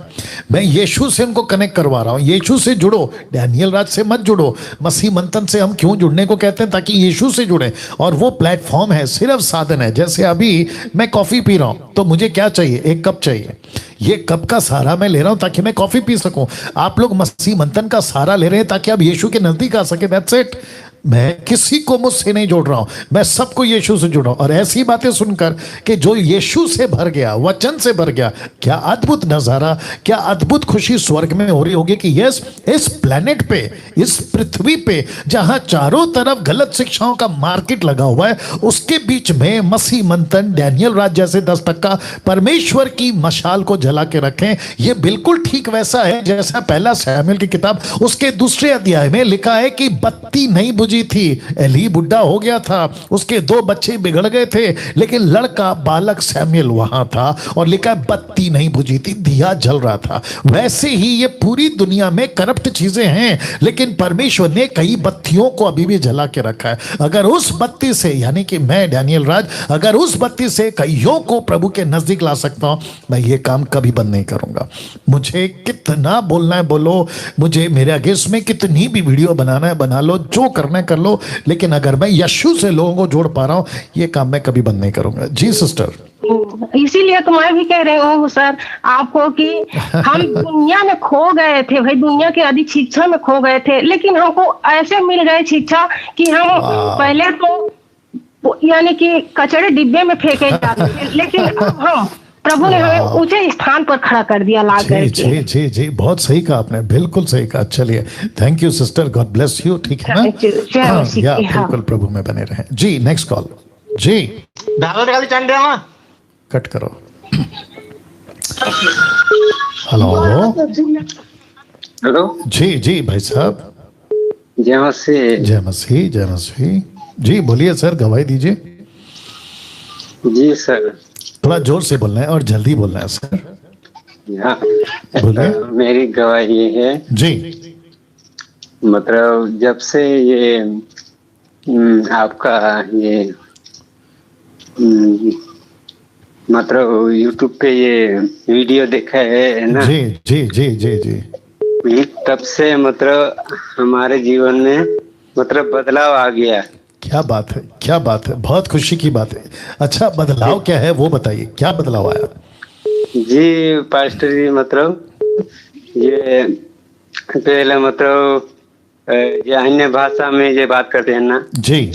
मैं यीशु से उनको कनेक्ट करवा रहा हूं। यीशु से जुड़ो, डैनियल राज से मत जुड़ो। मसीह मंथन से हम क्यों जुड़ने को कहते हैं? ताकि यीशु से जुड़े, और वो प्लेटफॉर्म है, सिर्फ साधन है। जैसे अभी मैं कॉफी पी रहा हूं, तो मुझे क्या चाहिए? एक कप चाहिए। ये कप का सहारा मैं ले रहा हूं ताकि मैं कॉफी पी सकूं। आप लोग मसीह मंथन का सहारा ले रहे हैं ताकि आप यीशु के नजदीक आ सके। That's it. मैं किसी को मुझसे नहीं जोड़ रहा हूं, मैं सबको यीशु से जुड़ा हूं। और ऐसी बातें सुनकर कि जो यीशु से भर गया, वचन से भर गया, क्या अद्भुत नजारा, क्या अद्भुत खुशी स्वर्ग में हो रही होगी कि यस, इस प्लेनेट पे, इस पृथ्वी पे, जहां चारों तरफ गलत शिक्षाओं का मार्केट लगा हुआ है, उसके बीच में मसीह मंथन, डैनियल राज जैसे 10% परमेश्वर की मशाल को जला के रखें। यह बिल्कुल ठीक वैसा है जैसा पहला शमूएल की किताब उसके 2 अध्याय में लिखा है कि बत्ती नहीं बुझी थी। एली बुढ़ा हो गया था, उसके 2 बच्चे बिगड़ गए थे, लेकिन लड़का बालक शमूएल वहां था, और लिखा है बत्ती नहीं बुझी थी, दिया जल रहा था। वैसे ही ये पूरी दुनिया में करप्ट चीजें हैं, लेकिन परमेश्वर ने कई बत्तियों को अभी भी जला के रखा है। अगर उस बत्ती से, यानी कि मैं डैनियल राज, अगर उस बत्ती से कईयों को प्रभु के नजदीक ला सकता हूं, मैं ये काम कभी बंद नहीं करूंगा। मुझे कितना बोलना है बोलो, मुझे मेरे अगेंस्ट में कितनी भी वीडियो बनाना है बना लो, जो करना है कर लो, लेकिन अगर मैं यीशु से लोगों को जोड़ पा रहा हूं, ये काम मैं कभी बंद नहीं करूंगा। जी सिस्टर। इसीलिए तो मैं भी कह रही हूँ सर आपको कि हम दुनिया में खो गए थे भाई, दुनिया के अधिक शिक्षा में खो गए थे, लेकिन हमको ऐसे मिल गए शिक्षा कि हम पहले तो यानी कि कचड़े डिब्बे में फेंके जाते थे, लेकिन अब हम प्रभु ने हमें ऊंचे स्थान पर खड़ा कर दिया ला करके। जी जी जी, बहुत सही कहा आपने, बिल्कुल सही कहा। चलिए, thank you sister, God bless you. ठीक है ना? या बिल्कुल प्रभु में बने रहें। जी, नेक्स्ट कॉल। जी, कट करो। Hello hello. जी जी भाई साहब, जय मसीह। जय मसीह, जय मसीह। जी बोलिए सर, गवाही दीजिए। जी सर, थोड़ा जोर से बोलना है और जल्दी बोलना है सर। बोलिए। मेरी गवाही ये है जी, मतलब जब से ये आपका ये मतलब यूट्यूब पे ये वीडियो देखा है ना? जी जी जी जी जी, तब से मतलब हमारे जीवन में मतलब बदलाव आ गया। क्या बात है, क्या बात है, बहुत खुशी की बात है। अच्छा, बदलाव क्या है वो बताइए, क्या बदलाव आया? जी पास्टर जी, मतलब ये पहले मतलब ये अन्य भाषा में ये बात करते हैं ना जी,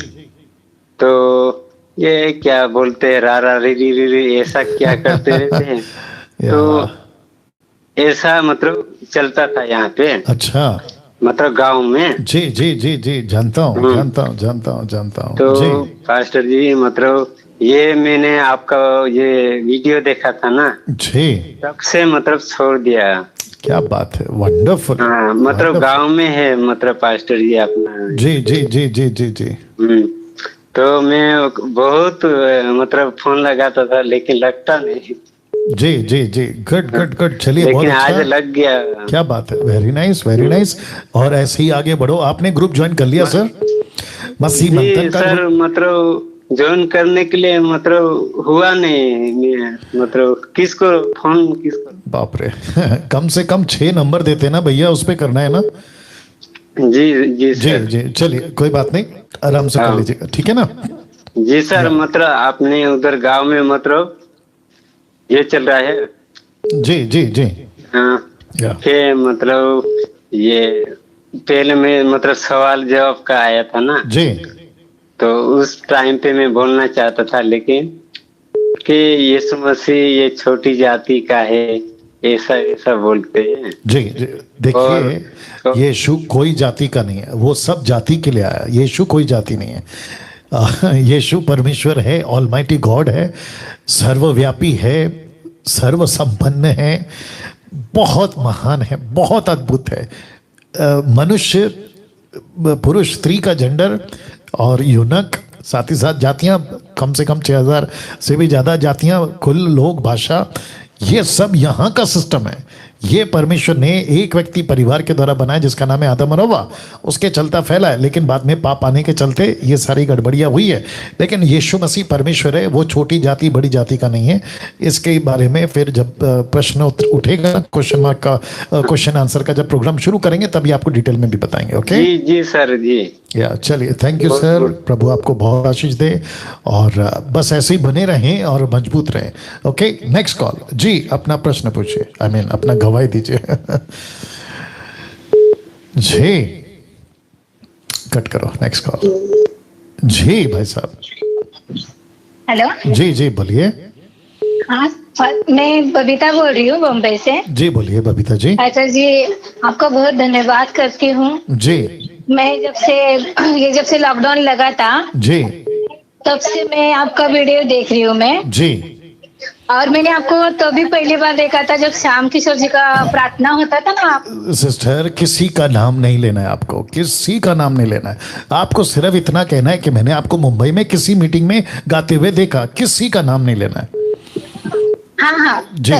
तो ये क्या बोलते हैं, रा रा री री री री, ऐसा क्या करते रहते हैं। तो ऐसा मतलब चलता था यहाँ पे। अच्छा, मतलब गांव में। जी जी जी जी, जानता हूँ जानता हूँ जानता हूँ जानता हूँ। तो जी पास्टर जी, मतलब ये मैंने आपका ये वीडियो देखा था ना जी, तब से मतलब छोड़ दिया। क्या बात है, वंडरफुल। हाँ, मतलब गांव में है मतलब पास्टर जी अपना। जी जी जी जी जी जी। तो मैं बहुत मतलब फोन लगाता था, लेकिन लगता नहीं। जी जी जी, गुड गुड गुड। चलिए, बहुत अच्छा, आज लग गया। क्या बात है, वेरी नाइस वेरी नाइस। और ऐसे ही आगे बढ़ो। आपने ग्रुप ज्वाइन कर लिया सर? मसीह मंथन का सर मतलब ज्वाइन करने के लिए मतलब हुआ नहीं, मतलब किसको फोन किसको? बाप रे कम से कम 6 नंबर देते ना भैया, उस पे करना है ना? जी जी जी जी, चलिए कोई बात नहीं, आराम से कर लीजिएगा, ठीक है ना? जी सर, मतलब अपने उधर गांव में मतलब ये चल रहा है। जी जी जी। हाँ, फिर मतलब ये पहले में मतलब सवाल जवाब का आया था ना जी, तो उस टाइम पे मैं बोलना चाहता था, लेकिन कि यीशु मसीह ये छोटी जाति का है, ऐसा ऐसा बोलते हैं। जी जी। देखिए, यीशु कोई जाति का नहीं है, वो सब जाति के लिए आया। यीशु कोई जाति नहीं है। यीशु परमेश्वर है, ऑलमाइटी गॉड है, सर्वव्यापी है, सर्वसंपन्न है, बहुत महान है, बहुत अद्भुत है। मनुष्य, पुरुष स्त्री का जेंडर और यूनक, साथ ही साथ जातियां, कम से कम 6000 से भी ज्यादा जातियां, कुल लोग, भाषा, ये सब यहाँ का सिस्टम है। ये परमेश्वर ने एक व्यक्ति परिवार के द्वारा बनाया जिसका नाम है आदम और हव्वा, उसके चलता फैला है। लेकिन बाद में पाप आने के चलते ये सारी गड़बड़ियां हुई है। लेकिन यीशु मसीह परमेश्वर है, वो छोटी जाति बड़ी जाति का नहीं है। इसके बारे में फिर जब प्रश्न उठेगा, क्वेश्चन मार्क का, क्वेश्चन आंसर का जब प्रोग्राम शुरू करेंगे तभी आपको डिटेल में भी बताएंगे। ओके जी जी सर जी। या चलिए, थैंक यू सर, प्रभु आपको बहुत आशीष दे और बस ऐसे ही बने रहें और मजबूत रहें। ओके, नेक्स्ट कॉल जी, अपना प्रश्न पूछिए, आई मीन अपना गवाही दीजिए। जी, कट करो, नेक्स्ट कॉल जी। भाई साहब, हेलो जी जी बोलिए। हाँ, मैं बबीता बोल रही हूँ बम्बई से। जी बोलिए बबीता जी। अच्छा जी, आपका बहुत धन्यवाद करती हूँ। जी, मैं जब से लॉकडाउन लगा था जी, तब से मैं आपका वीडियो देख रही हूँ मैं। जी, और मैंने आपको तभी पहली बार देखा था जब श्याम किशोर जी का प्रार्थना होता था ना। आप सिस्टर, किसी का नाम नहीं लेना है, आपको किसी का नाम नहीं लेना है। आपको सिर्फ इतना कहना है कि मैंने आपको मुंबई में किसी मीटिंग में गाते हुए देखा, किसी का नाम नहीं लेना है। हाँ हाँ जी,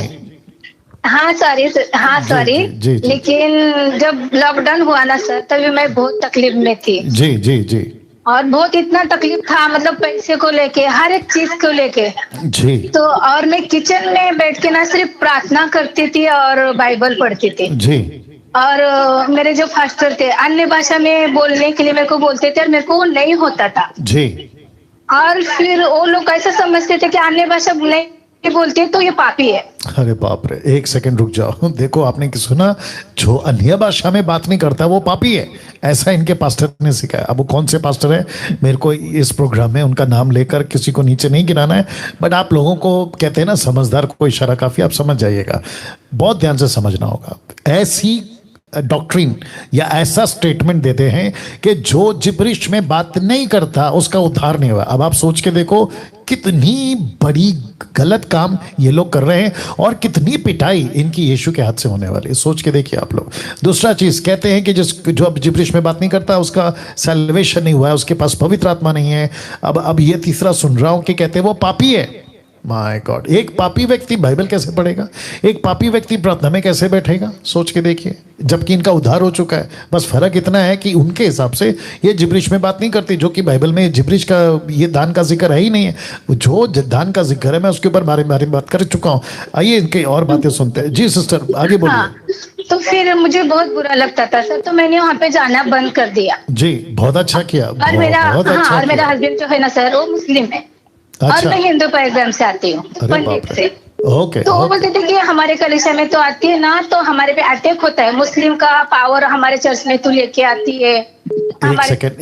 हाँ सॉरी, हाँ सॉरी। जी, जी। लेकिन जब लॉकडाउन हुआ ना सर, तभी मैं बहुत तकलीफ में थी। जी जी जी और बहुत इतना तकलीफ था, मतलब पैसे को लेके, हर एक चीज को लेके। जी तो और मैं किचन में बैठ के ना सिर्फ प्रार्थना करती थी और बाइबल पढ़ती थी। जी और मेरे जो फास्टर थे अन्य भाषा में बोलने के लिए मेरे को बोलते थे और मेरे को वो नहीं होता था। जी। और फिर वो लोग ऐसा समझते थे कि अन्य भाषा नहीं बोलते तो ये पापी है। अरे बाप रे, एक सेकंड रुक जाओ। देखो, आपने की सुना, जो अन्य भाषा में बात नहीं करता वो पापी है, ऐसा इनके पास्टर ने सिखाया। अब वो कौन से पास्टर है, मेरे को इस प्रोग्राम में उनका नाम लेकर किसी को नीचे नहीं गिराना है, बट आप लोगों को कहते हैं ना, समझदार को इशारा काफी, आप समझ जाइएगा। बहुत ध्यान से समझना होगा। ऐसी डॉक्ट्रिन या ऐसा स्टेटमेंट देते हैं कि जो जिब्रिश में बात नहीं करता उसका उद्धार नहीं हुआ। अब आप सोच के देखो, कितनी बड़ी गलत काम ये लोग कर रहे हैं और कितनी पिटाई इनकी यीशु के हाथ से होने वाली है। सोच के देखिए आप लोग। दूसरा चीज कहते हैं कि जो अब जिब्रिश में बात नहीं करता उसका सैल्वेशन नहीं हुआ है, उसके पास पवित्र आत्मा नहीं है। अब ये तीसरा सुन रहा हूं कि कहते हैं वो पापी है। माय गॉड, एक पापी व्यक्ति बाइबल कैसे पढ़ेगा? एक पापी व्यक्ति प्रार्थना में कैसे बैठेगा? सोच के देखिए, जबकि इनका उद्धार हो चुका है। बस फर्क इतना है कि उनके हिसाब से ये जिब्रिश में बात नहीं करती, जो कि बाइबल में जिब्रिश का, ये दान का जिक्र है ही नहीं है। जो दान का जिक्र है, मैं उसके ऊपर बारे में बात कर चुका हूँ। आइए इनकी और बातें सुनते हैं। जी सिस्टर, आगे बोलिए। हाँ, तो फिर मुझे बहुत बुरा लगता था सर, तो मैंने वहाँ पे जाना बंद कर दिया। जी, बहुत अच्छा किया। और मेरा हस्बैंड जो है ना सर, वो मुस्लिम है। अच्छा। और मैं हिंदू पैगम्बर से आती हूँ, पंडित से। ओके, तो वो बोलते थे कि हमारे कलीसिया में तो आती है ना, तो हमारे पे अटैक होता है, मुस्लिम का पावर हमारे चर्च में तू लेके आती है।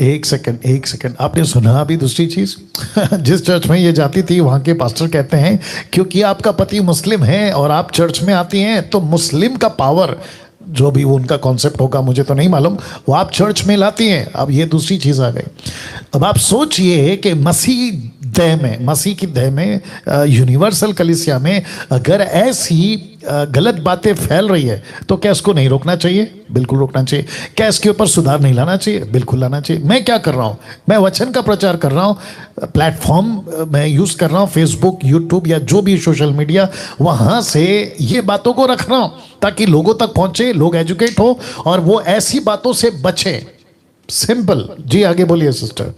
एक सेकंड, आपने सुना अभी दूसरी चीज? जिस चर्च में ये जाती थी, वहां के पास्टर कहते हैं क्योंकि आपका पति मुस्लिम है और आप चर्च में आती हैं, तो मुस्लिम का पावर, जो भी वो उनका कॉन्सेप्ट होगा मुझे तो नहीं मालूम, वो आप चर्च में लाती हैं। अब ये दूसरी चीज आ गई। अब आप सोचिए कि मसीह की देह में, यूनिवर्सल कलीसिया में अगर ऐसी गलत बातें फैल रही है तो क्या इसको नहीं रोकना चाहिए? बिल्कुल रोकना चाहिए। क्या इसके ऊपर सुधार नहीं लाना चाहिए? बिल्कुल लाना चाहिए। मैं क्या कर रहा हूं? मैं वचन का प्रचार कर रहा हूं। प्लेटफॉर्म मैं यूज कर रहा हूं, फेसबुक, यूट्यूब या जो भी सोशल मीडिया, वहां से ये बातों को रख रहा हूं ताकि लोगों तक पहुंचे, लोग एजुकेट हो और वो ऐसी बातों से बचे। सिंपल। जी आगे बोलिए सिस्टर।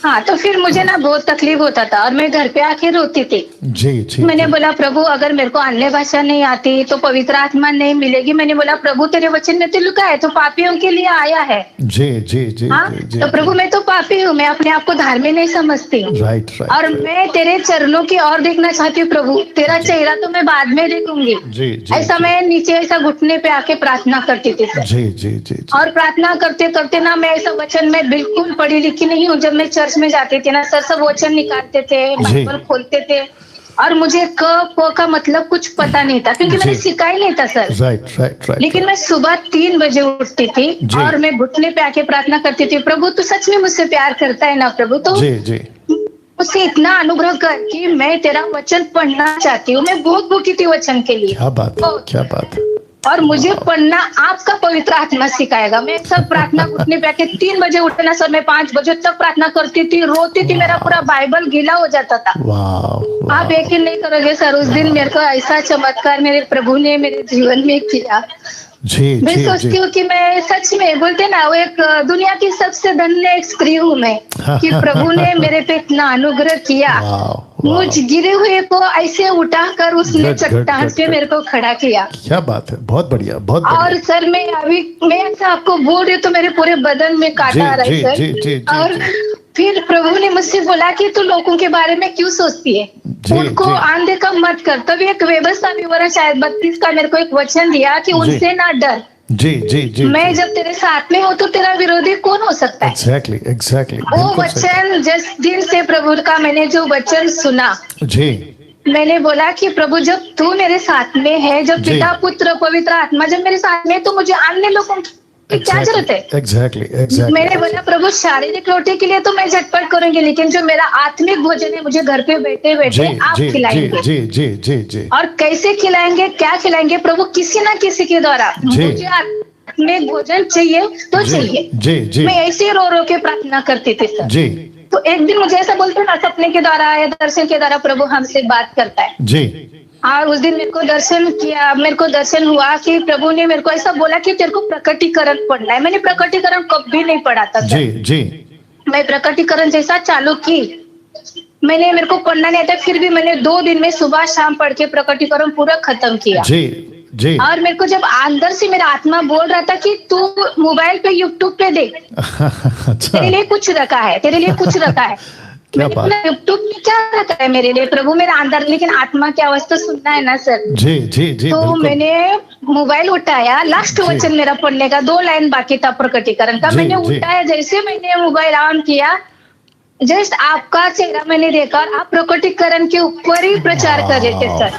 हाँ, तो फिर मुझे ना बहुत तकलीफ होता था और मैं घर पे आके रोती थी। जी मैंने बोला प्रभु अगर मेरे को अन्य भाषा नहीं आती तो पवित्र आत्मा नहीं मिलेगी। मैंने बोला प्रभु तेरे वचन में तो लिखा है तो पापियों के लिए आया है। जी हाँ, तो प्रभु मैं तो पापी हूँ, मैं अपने आप को धार्मिक नहीं समझती हूँ। राइट। और मैं तेरे चरणों की ओर देखना चाहती हूँ प्रभु, तेरा चेहरा तो मैं बाद में देखूंगी। ऐसा मैं नीचे ऐसा घुटने पे आके प्रार्थना करती थी सर। जी। और प्रार्थना करते करते ना मैं ऐसा वचन में बिल्कुल पढ़ी लिखी नहीं हूँ। जब मैं चर्च में जाती थी ना सर, सब वचन निकालते थे, बाइबल खोलते थे और मुझे क का मतलब कुछ पता नहीं था क्योंकि मैंने सीखा ही नहीं था सर। राइट। लेकिन मैं सुबह 3 बजे उठती थी और मैं घुटने पे आके प्रार्थना करती थी, प्रभु तू सच में मुझसे प्यार करता है ना प्रभु, तो मुझसे इतना अनुग्रह कर कि मैं तेरा वचन पढ़ना चाहती हूँ। मैं बहुत भूखी थी वचन के लिए। क्या बात है। और मुझे पढ़ना आपका पवित्र आत्मा सिखाएगा। मैं सब प्रार्थना उठने पे आके 3 बजे उठना सर, मैं 5 बजे तक प्रार्थना करती थी, रोती थी, मेरा पूरा बाइबल गीला हो जाता था। आप यकीन नहीं करोगे सर, उस दिन मेरे को ऐसा चमत्कार मेरे प्रभु ने मेरे जीवन में किया। मैं सोचती हूँ कि मैं सच में बोलते ना वो एक दुनिया की सबसे धन्य एक स्त्री हूँ मैं, कि प्रभु ने मेरे पे इतना अनुग्रह किया। मुझ गिरे हुए को ऐसे उठाकर उसने चट्टान पे मेरे को खड़ा किया। क्या बात है, बहुत बढ़िया, बहुत बढ़िया। और सर मैं ऐसा आपको बोल रही हूँ तो मेरे पूरे बदन में काटा आ रहा है सर। और फिर प्रभु ने मुझसे बोला कि तू लोगों के बारे में क्यों सोचती है, उनको अनदेखा मत कर। तभी एक व्यवस्था विवरण शायद 32 का मेरे को एक वचन दिया कि उनसे ना डर। जी। मैं जब तेरे साथ में हूँ तो तेरा विरोधी कौन हो सकता है। एग्जैक्टली। वो वचन जिस दिन से प्रभु का मैंने जो वचन सुना, मैंने बोला कि प्रभु जब तू मेरे साथ में है, जब पिता पुत्र पवित्र आत्मा जब मेरे साथ में, तो मुझे अन्य लोगों क्या जरूरत है। एग्जैक्टली। मैंने बोला प्रभु शारीरिक रोटी के लिए तो मैं झटपट करूंगी, लेकिन जो मेरा आत्मिक भोजन है मुझे घर पे बैठे बैठे आप खिलाएंगे। जी। और कैसे खिलाएंगे, क्या खिलाएंगे प्रभु, किसी ना किसी के द्वारा। मुझे आत्मिक भोजन चाहिए तो चाहिए। मैं ऐसे रो के प्रार्थना करती थी सर। तो एक दिन मुझे ऐसा बोलते ना, सपने के द्वारा या दर्शन के द्वारा प्रभु हमसे बात करता है। और उस दिन मेरे को दर्शन हुआ कि प्रभु ने मेरे को ऐसा बोला कि तेरे को प्रकटीकरण पढ़ना है। मैंने प्रकटीकरण कभी नहीं पढ़ा था सर। मैं प्रकटीकरण जैसा चालू की, मेरे को पढ़ना नहीं आता, फिर भी मैंने 2 दिन में सुबह शाम पढ़ के प्रकटीकरण पूरा खत्म किया। और मेरे को जब अंदर से मेरा आत्मा बोल रहा था कि तू मोबाइल पे यूट्यूब पे देख, तेरे लिए कुछ रखा है। यूट्यूब में क्या रखा है मेरे लिए प्रभु, मेरा अंदर, लेकिन आत्मा की आवाज तो सुनना है ना सर। जी। तो मैंने मोबाइल उठाया, लास्ट वचन मेरा पढ़ने का 2 लाइन बाकी था प्रकटीकरण का। मैंने उठाया, जैसे मैंने मोबाइल ऑन किया, जस्ट आपका चेहरा मैंने देखा और आप प्रकटीकरण के ऊपर ही प्रचार कर रहे थे सर।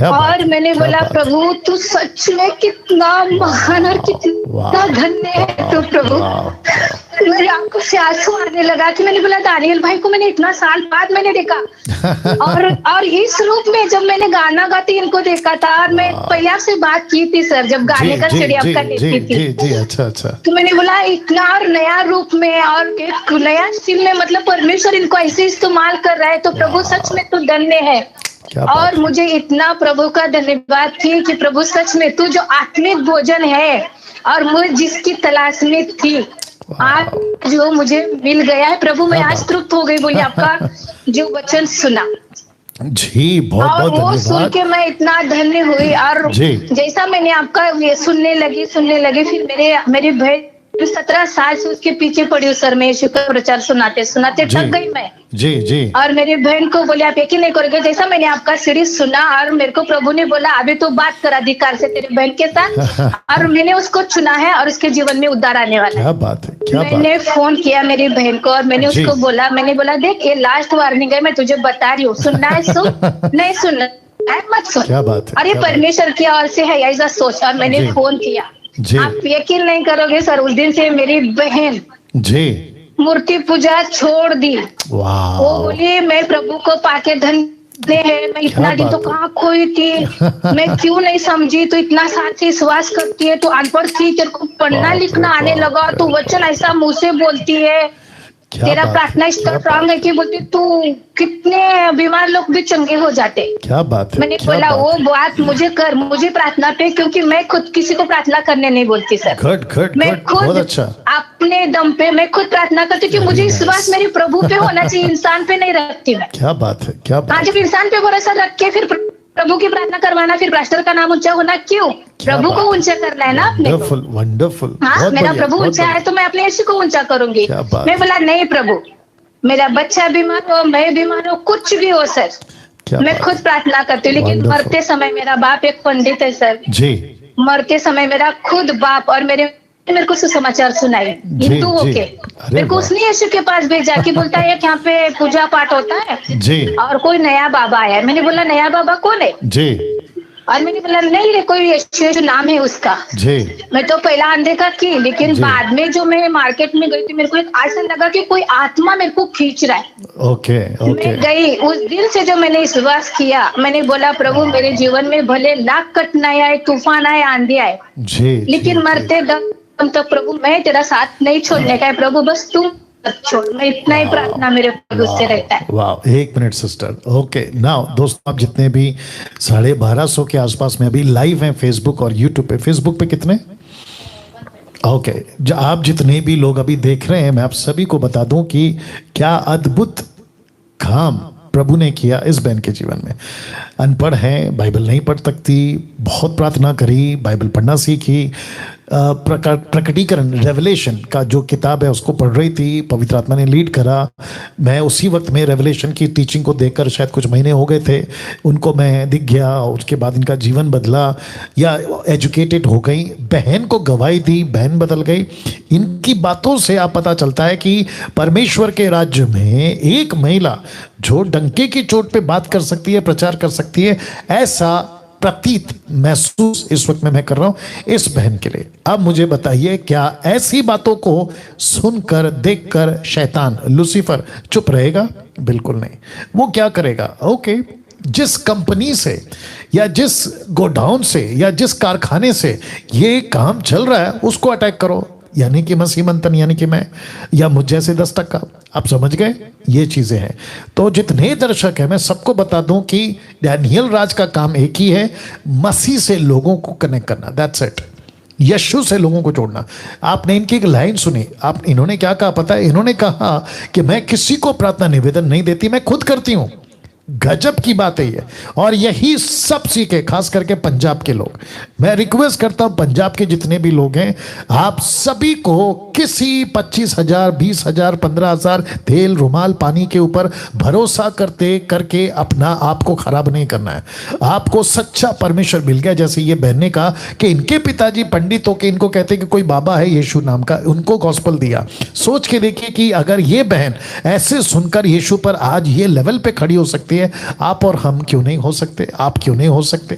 और मैंने बोला प्रभु तू सच में कितना महान और कितना धन्य है तू प्रभु। मेरी आंखों से आंसू आने लगा कि मैंने बोला दानियल भाई को मैंने इतना साल बाद मैंने देखा और इस रूप में जब मैंने गाना गाती इनको देखा था। और मैं पहले आपसे बात की थी सर, जब गाने का सीडी आपका देखी थी। अच्छा। तो मैंने बोला इतना और नया रूप में और एक नया स्टील में, मतलब परमेश्वर इनको ऐसे इस्तेमाल कर रहा है, तो प्रभु सच में तू धन्य है। और मुझे इतना प्रभु का धन्यवाद थी कि प्रभु सच में तू जो आत्मिक भोजन है और मुझे जिसकी तलाश में थी आज जो मुझे मिल गया है प्रभु। मैं आज तृप्त हो गई, बोली आपका जो वचन सुना जी, बहुत वो सुन के मैं इतना धन्य हुई। और जैसा मैंने आपका ये सुनने लगी, फिर मेरी बहन 17 साल से उसके पीछे पड़ी हूँ सर। मैं यीशु का प्रचार सुनाते थक गई मैं। जी। और मेरी बहन को बोले आप यकीन नहीं करोगे, जैसा मैंने आपका सीरीज सुना और मेरे को प्रभु ने बोला अभी तो बात कर अधिकार से तेरे बहन के साथ, और मैंने उसको चुना है और उसके जीवन में उद्धार आने वाला है। क्या बात है। मैंने फोन किया मेरी बहन को और मैंने उसको बोला, देख ये लास्ट वार्निंग है, मैं तुझे बता रही हूँ, सुनना है सुन, नहीं सुनना है मत सुन। क्या बात है। अरे परमेश्वर की ओर से है ऐसा सोच। और मैंने फोन किया, आप यकीन नहीं करोगे सर, उस दिन से मेरी बहन मूर्ति पूजा छोड़ दी। वो बोली मैं प्रभु को पाके धन्य है, मैं इतना दिन तो कहाँ खोई थी, मैं क्यों नहीं समझी, तो इतना साल से विश्वास करती है, तो अनपढ़ थी, तेरे को पढ़ना लिखना आने लगा, तो वचन ऐसा मुंह से बोलती है, तेरा प्रार्थना स्ट्रॉन्ग है कि बोलती तू कितने बीमार लोग भी चंगे हो जाते। क्या बात है। मैंने बोला वो बात मुझे कर, मुझे प्रार्थना पे, क्योंकि मैं खुद किसी को प्रार्थना करने नहीं बोलती सर। मैं खुद अपने दम पे मैं खुद प्रार्थना करती हूँ। मुझे विश्वास मेरे प्रभु पे होना चाहिए, इंसान पे नहीं रखती मैं। क्या बात है, क्या बात। जब इंसान पे भरोसा रख के फिर प्रभु की प्रार्थना करवाना, फिर पास्टर का नाम ऊंचा होना क्यों? प्रभु को ऊंचा करना है ना अपने को। वंडरफुल। हाँ, मेरा प्रभु ऊंचा है तो मैं अपने यीशु को ऊंचा करूंगी। मैं बोला नहीं प्रभु, मेरा बच्चा बीमार हो, मैं बीमार हो, कुछ भी हो सर, मैं खुद प्रार्थना करती हूँ। लेकिन मरते समय मेरा बाप एक पंडित है सर जी। मरते समय मेरा खुद बाप और मेरे को सुसमाचार सुनाई हिंदू होके। मेरे को उसने यीशु के पास भेजा कि बोलता है यहाँ पे पूजा पाठ होता है जी, और कोई नया बाबा आया है। मैंने बोला नया बाबा कौन है जी? और मैंने बोला नहीं रे, कोई यीशु नाम है उसका जी। मैं तो पहला अनदेखा की, लेकिन बाद में जो मैं मार्केट में गई थी, मेरे को एक ऐसा लगा कि कोई आत्मा मेरे को खींच रहा है। ओके। मैं गई, उस दिन से जो मैंने विश्वास किया, मैंने बोला प्रभु मेरे जीवन में भले लाख कठिनाई आए, तूफान आए, आंधी आए जी, लेकिन मरते दम तो प्रभु मैं तेरा साथ नहीं छोड़ने का है प्रभु, बस तुम छोड़। मैं इतना ही प्रार्थना मेरे प्रभु से रहता है। वाह, एक मिनट सिस्टर। ओके नाउ दोस्तों, आप जितने भी 1250 के आसपास में अभी लाइव हैं फेसबुक और यूट्यूब पे। फेसबुक पे कितने? ओके, आप जितने भी लोग अभी देख रहे हैं, मैं आप सभी को बता दूं कि क्या अद्भुत काम प्रभु ने किया इस बहन के जीवन में। अनपढ़ है, बाइबल नहीं पढ़ सकती, बहुत प्रार्थना करी, बाइबल पढ़ना सीखी, प्रकटीकरण रेवलेशन का जो किताब है उसको पढ़ रही थी, पवित्र आत्मा ने लीड करा। मैं उसी वक्त में रेवलेशन की टीचिंग को देखकर, शायद कुछ महीने हो गए थे, उनको मैं दिख गया। उसके बाद इनका जीवन बदला या एजुकेटेड हो गई, बहन को गवाही दी, बहन बदल गई। इनकी बातों से आप पता चलता है कि परमेश्वर के राज्य में एक महिला जो डंके की चोट पे बात कर सकती है, प्रचार कर सकती है, ऐसा प्रतीत महसूस इस वक्त में मैं कर रहा हूं इस बहन के लिए। अब मुझे बताइए, क्या ऐसी बातों को सुनकर देखकर शैतान लूसीफर चुप रहेगा? बिल्कुल नहीं। वो क्या करेगा? ओके, जिस कंपनी से या जिस गोडाउन से या जिस कारखाने से ये काम चल रहा है उसको अटैक करो, यानी कि मसीह मंथन, यानी कि मैं या मुझ जैसे 10%। आप समझ गए? ये चीजें हैं। तो जितने दर्शक हैं, मैं सबको बता दूं कि डैनियल राज का काम एक ही है, मसीह से लोगों को कनेक्ट करना। That's it. यीशु से लोगों को जोड़ना। आपने इनकी एक लाइन सुनी, इन्होंने क्या कहा पता है? इन्होंने कहा कि मैं किसी को प्रार्थना निवेदन नहीं देती, मैं खुद करती हूं। गजब की बात है ये, और यही सब सीखे, खास करके पंजाब के लोग। मैं रिक्वेस्ट करता हूं पंजाब के जितने भी लोग हैं, आप सभी को किसी 25,000, 20,000, 15,000 तेल, रुमाल, पानी के ऊपर भरोसा करते करके अपना आपको खराब नहीं करना है। आपको सच्चा परमेश्वर मिल गया। जैसे ये बहन ने कहा कि इनके पिताजी पंडित होके इनको कहते हैं कि कोई बाबा है यीशु नाम का, उनको गॉस्पल दिया। सोच के देखिए कि अगर ये बहन ऐसे सुनकर यीशु पर आज ये लेवल पे खड़ी हो सकती है, आप और हम क्यों नहीं हो सकते? आप क्यों नहीं हो सकते?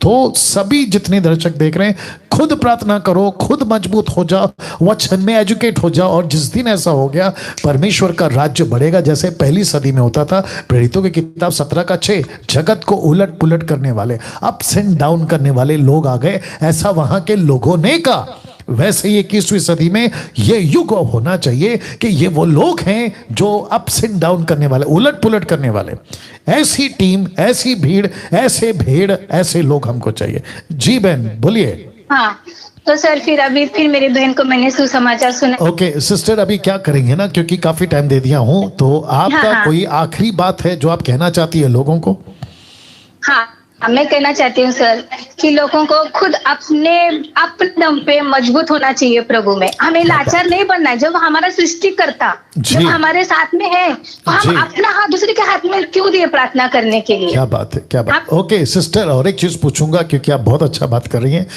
तो सभी जितने दर्शक देख रहे हैं, खुद प्रार्थना करो, खुद मजबूत हो जाओ, वचन में एजुकेट हो जाओ, और जिस दिन ऐसा हो गया, परमेश्वर का राज्य बढ़ेगा। जैसे पहली सदी में होता था, प्रेरितों की किताब 17:6, जगत को उलट पुलट करने वाले, अप्स एंड डाउन करने वाले लोग आ गए, ऐसा वहां के लोगों ने कहा। वैसे ही 21वीं सदी में ये युग होना चाहिए कि ये वो लोग हैं जो अप्स एंड डाउन करने वाले, उलट पुलट करने वाले। ऐसी टीम, ऐसी भीड़, ऐसे भेड़, ऐसे लोग हमको चाहिए। जी बहन बोलिए। हाँ, तो सर फिर मेरी बहन को मैंने सुसमाचार सुना। ओके सिस्टर, अभी क्या करेंगे ना, क्योंकि काफी टाइम दे दिया हूं, तो आपका कोई आखिरी बात है जो आप कहना चाहती है लोगों को? हाँ, मैं कहना चाहती हूँ सर कि लोगों को खुद अपने दम पे मजबूत होना चाहिए प्रभु में। हमें लाचार नहीं बनना है। जब हमारा सृष्टिकर्ता जब हमारे साथ में है, तो हम अपना हाथ दूसरे के हाथ में क्यों दिए प्रार्थना करने के लिए? क्या बात है, क्या बात। ओके सिस्टर, और एक चीज पूछूंगा क्योंकि आप बहुत अच्छा बात कर रही हैं।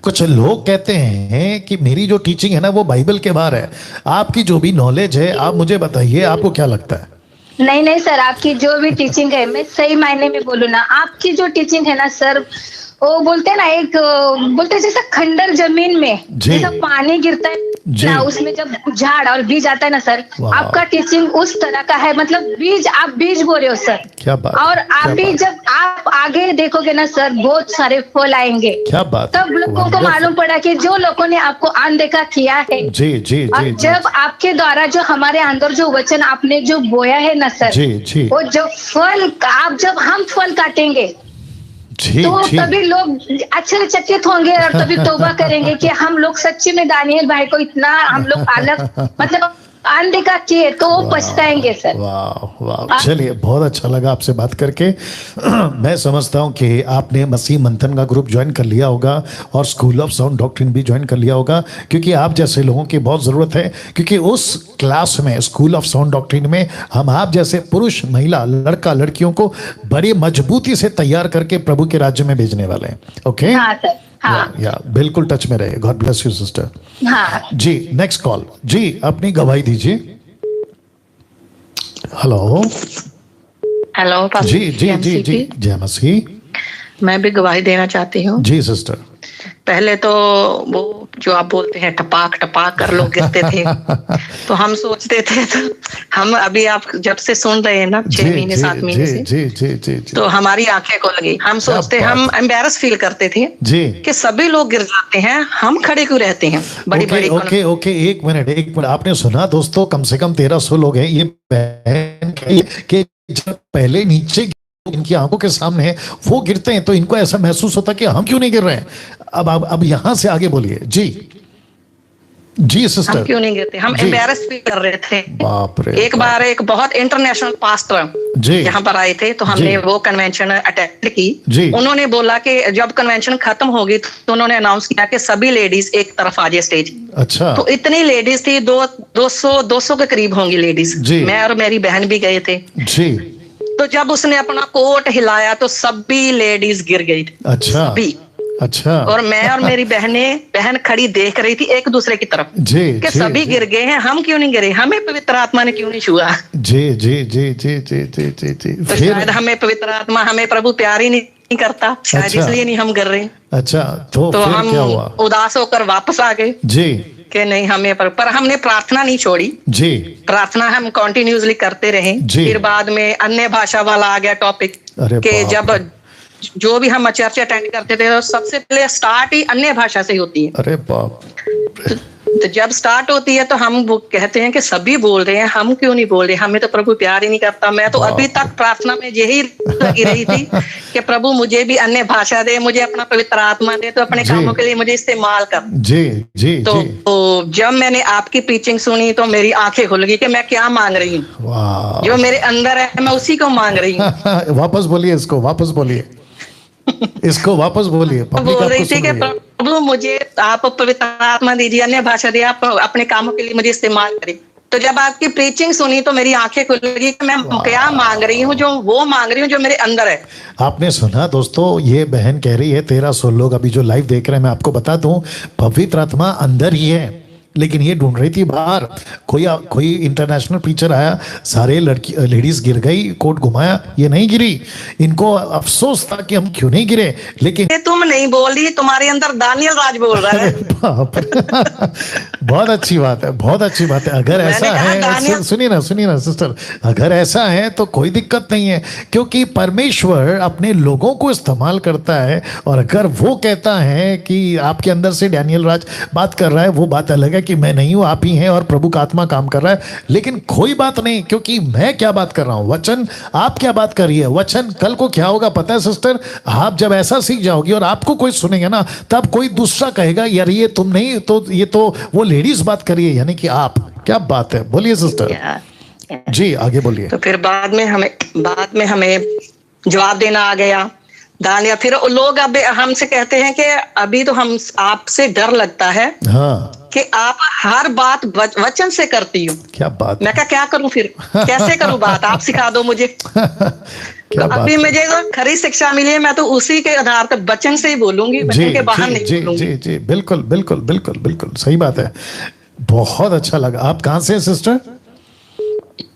कुछ लोग कहते हैं कि मेरी जो टीचिंग है ना वो बाइबल के बाहर है। आपकी जो भी नॉलेज है आप मुझे बताइए, आपको क्या लगता है? नहीं सर, आपकी जो भी टीचिंग है, मैं सही मायने में बोलूँ ना, आपकी जो टीचिंग है ना सर, वो बोलते हैं ना, एक बोलते हैं जैसा खंडर जमीन में जैसा पानी गिरता है ना उसमें जब झाड़ और बीज आता है ना सर, आपका टीचिंग उस तरह का है, मतलब बीज, आप बीज बो रहे हो सर। क्या बात, और आप भी जब आप आगे देखोगे ना सर, बहुत सारे फल आएंगे। क्या बात, तब लोगों को मालूम पड़ा कि जो लोगों ने आपको अनदेखा किया है, जी जी जी, जब आपके द्वारा जो हमारे अंदर जो वचन आपने जो बोया है ना सर, जी जी, वो जो फल आप जब हम फल काटेंगे जी, तो जी, तभी लोग आश्चर्यचकित होंगे और तभी तौबा करेंगे कि हम लोग सच्ची में दानियल भाई को इतना हम लोग अलग मतलब अनदेखा किए, तो वो पछताएंगे सर। वाह वाह, चलिए बहुत अच्छा लगा आपसे बात करके। मैं समझता हूँ कि आपने मसीह मंथन का ग्रुप ज्वाइन कर लिया होगा और स्कूल ऑफ साउंड डॉक्ट्रिन भी ज्वाइन कर लिया होगा, क्योंकि आप जैसे लोगों की बहुत ज़रूरत है। क्योंकि उस क्लास में, स्कूल ऑफ साउंड डॉक्ट्रिन में, हम आप जैसे पुरुष, महिला, लड़का, लड़कियों को बड़ी मजबूती से तैयार करके प्रभु के राज्य में भेजने वाले हैं। ओके, हाँ सर, हाँ, या बिल्कुल टच में रहे। God bless you sister. हाँ जी, नेक्स्ट कॉल जी, अपनी गवाही दीजिए। हेलो हेलो जी जी जी जी, जय मसीह। मैं भी गवाही देना चाहती हूँ जी सिस्टर। पहले तो वो जो आप बोलते हैं टपाक टपाक कर लोग गिरते थे तो हम सोचते थे, तो हम अभी आप जब से सुन रहे हैं ना 6 महीने 7 महीने से, जी जी जी जी, तो हमारी आंखें खुल गई। हम सोचते, हम एम्बेरस फील करते थे जी कि सभी लोग गिर जाते हैं, हम खड़े क्यों रहते हैं। बड़ी बड़ी ओके ओके, एक मिनट, आपने सुना दोस्तों, कम से कम 1300 लोग हैं। ये बहन कि जब पहले नीचे इनकी आंखों के सामने है वो गिरते हैं तो इनको ऐसा महसूस होता कि हम क्यों नहीं गिर रहे हैं। अब यहां से आगे बोलिए। जी जी सिस्टर, हम क्यों नहीं गिरते, हम एम्बेरस फील कर रहे थे। बाप रे, एक बार एक बहुत इंटरनेशनल पास्टर यहाँ पर आए थे, तो हमने वो कन्वेंशन अटेंड की। उन्होंने बोला कि जब कन्वेंशन खत्म होगी तो उन्होंने अनाउंस किया कि सभी लेडीज एक तरफ आ जाए स्टेज। अच्छा, तो इतनी लेडीज थी, 200 के करीब होंगी लेडीज। मैं और मेरी बहन भी गए थे जी। तो जब उसने अपना कोट हिलाया तो सभी लेडीज गिर गई। अच्छा, सभी। अच्छा, और मैं और मेरी बहन खड़ी देख रही थी एक दूसरे की तरफ जी, कि सभी गिर गए हैं, हम क्यों नहीं गिरे, हमें पवित्र आत्मा ने क्यों नहीं छुआ। जी जी जी जी जी जी जी जी, तो शायद हमें पवित्र आत्मा, हमें प्रभु प्यार ही नहीं करता, शायद इसलिए नहीं हम गिर रहे। अच्छा, तो फिर हम क्या हुआ? उदास होकर वापस आ गए जी, कि नहीं हमें पर हमने प्रार्थना नहीं छोड़ी जी, प्रार्थना हम कंटिन्यूअसली करते रहे। फिर बाद में अन्य भाषा वाला आ गया टॉपिक, कि जब जो भी हम चर्चा अटेंड करते थे तो सबसे पहले स्टार्ट ही अन्य भाषा से होती है। अरे बाप, तो जब स्टार्ट होती है तो हम वो कहते हैं कि सभी बोल रहे हैं, हम क्यों नहीं बोल रहे, हमें तो प्रभु प्यार ही नहीं करता। मैं तो अभी तक प्रार्थना में यही लगी रही थी कि प्रभु मुझे भी अन्य भाषा दे, मुझे अपना पवित्र आत्मा दे, तो अपने कामों के लिए मुझे इस्तेमाल कर। जी जी, तो जब मैंने आपकी प्रीचिंग सुनी तो मेरी आंखें खुल गई कि मैं क्या मांग रही हूँ, जो मेरे अंदर है मैं उसी को मांग रही हूँ। वापस बोलिए इसको, वापस बोलिए इसको, वापस बोलिए। बोल रही थी कि प्रभु मुझे आप पवित्र आत्मा दीजिए, अन्य भाषा दिए, आप अपने कामों के लिए मुझे इस्तेमाल करें। तो जब आपकी प्रीचिंग सुनी तो मेरी आंखें खुल गई कि मैं क्या मांग रही हूँ, जो वो मांग रही हूँ जो मेरे अंदर है। आपने सुना दोस्तों, ये बहन कह रही है 1300 लोग अभी जो लाइव देख रहे हैं, मैं आपको बता दूं पवित्र आत्मा अंदर ही है, लेकिन ये ढूंढ रही थी बाहर। कोई इंटरनेशनल टीचर आया, सारे लेडीज गिर गई, कोट घुमाया, ये नहीं गिरी। इनको अफसोस था कि हम क्यों नहीं गिरे, लेकिन तुम नहीं बोल रही, तुम्हारे अंदर दानियल राज बोल रहा है। बहुत अच्छी बात है, बहुत अच्छी बात है। अगर ऐसा है, सुनिए ना सिस्टर, अगर ऐसा है तो कोई दिक्कत नहीं है, क्योंकि परमेश्वर अपने लोगों को इस्तेमाल करता है। और अगर वो कहता है कि आपके अंदर से डैनियल राज बात कर रहा है, वो बात अलग है कि मैं नहीं हूं, आप ही हैं और प्रभु का आत्मा काम कर रहा है। लेकिन कोई बात नहीं, क्योंकि मैं क्या बात कर रहा हूं, वचन, आप क्या बात कर रही है, वचन। कल को क्या होगा पता है सिस्टर, आप जब ऐसा सीख जाओगी और आपको कोई सुनेगा ना, तब कोई दूसरा कहेगा यार ये तुम नहीं, तो ये तो वो लेडीज बात कर रही है, यानी कि आप। क्या बात है, बोलिए सिस्टर जी, आगे बोलिए। तो फिर बाद में हमें जवाब देना आ गया दानिया। फिर लोग अब हमसे कहते हैं कि अभी तो हम आपसे डर लगता है, हाँ, कि आप हर बात वचन से करती हो। क्या बात, मैं क्या करूं फिर, कैसे करूं बात, आप सिखा दो मुझे। तो अभी मुझे तो खरी शिक्षा मिली है, मैं तो उसी के आधार पर वचन से ही बोलूंगी, वचन के बाहर नहीं बोलूंगी। जी जी, बिल्कुल बिल्कुल बिल्कुल बिल्कुल सही बात है। बहुत अच्छा लगा। आप कहाँ से हैं सिस्टर?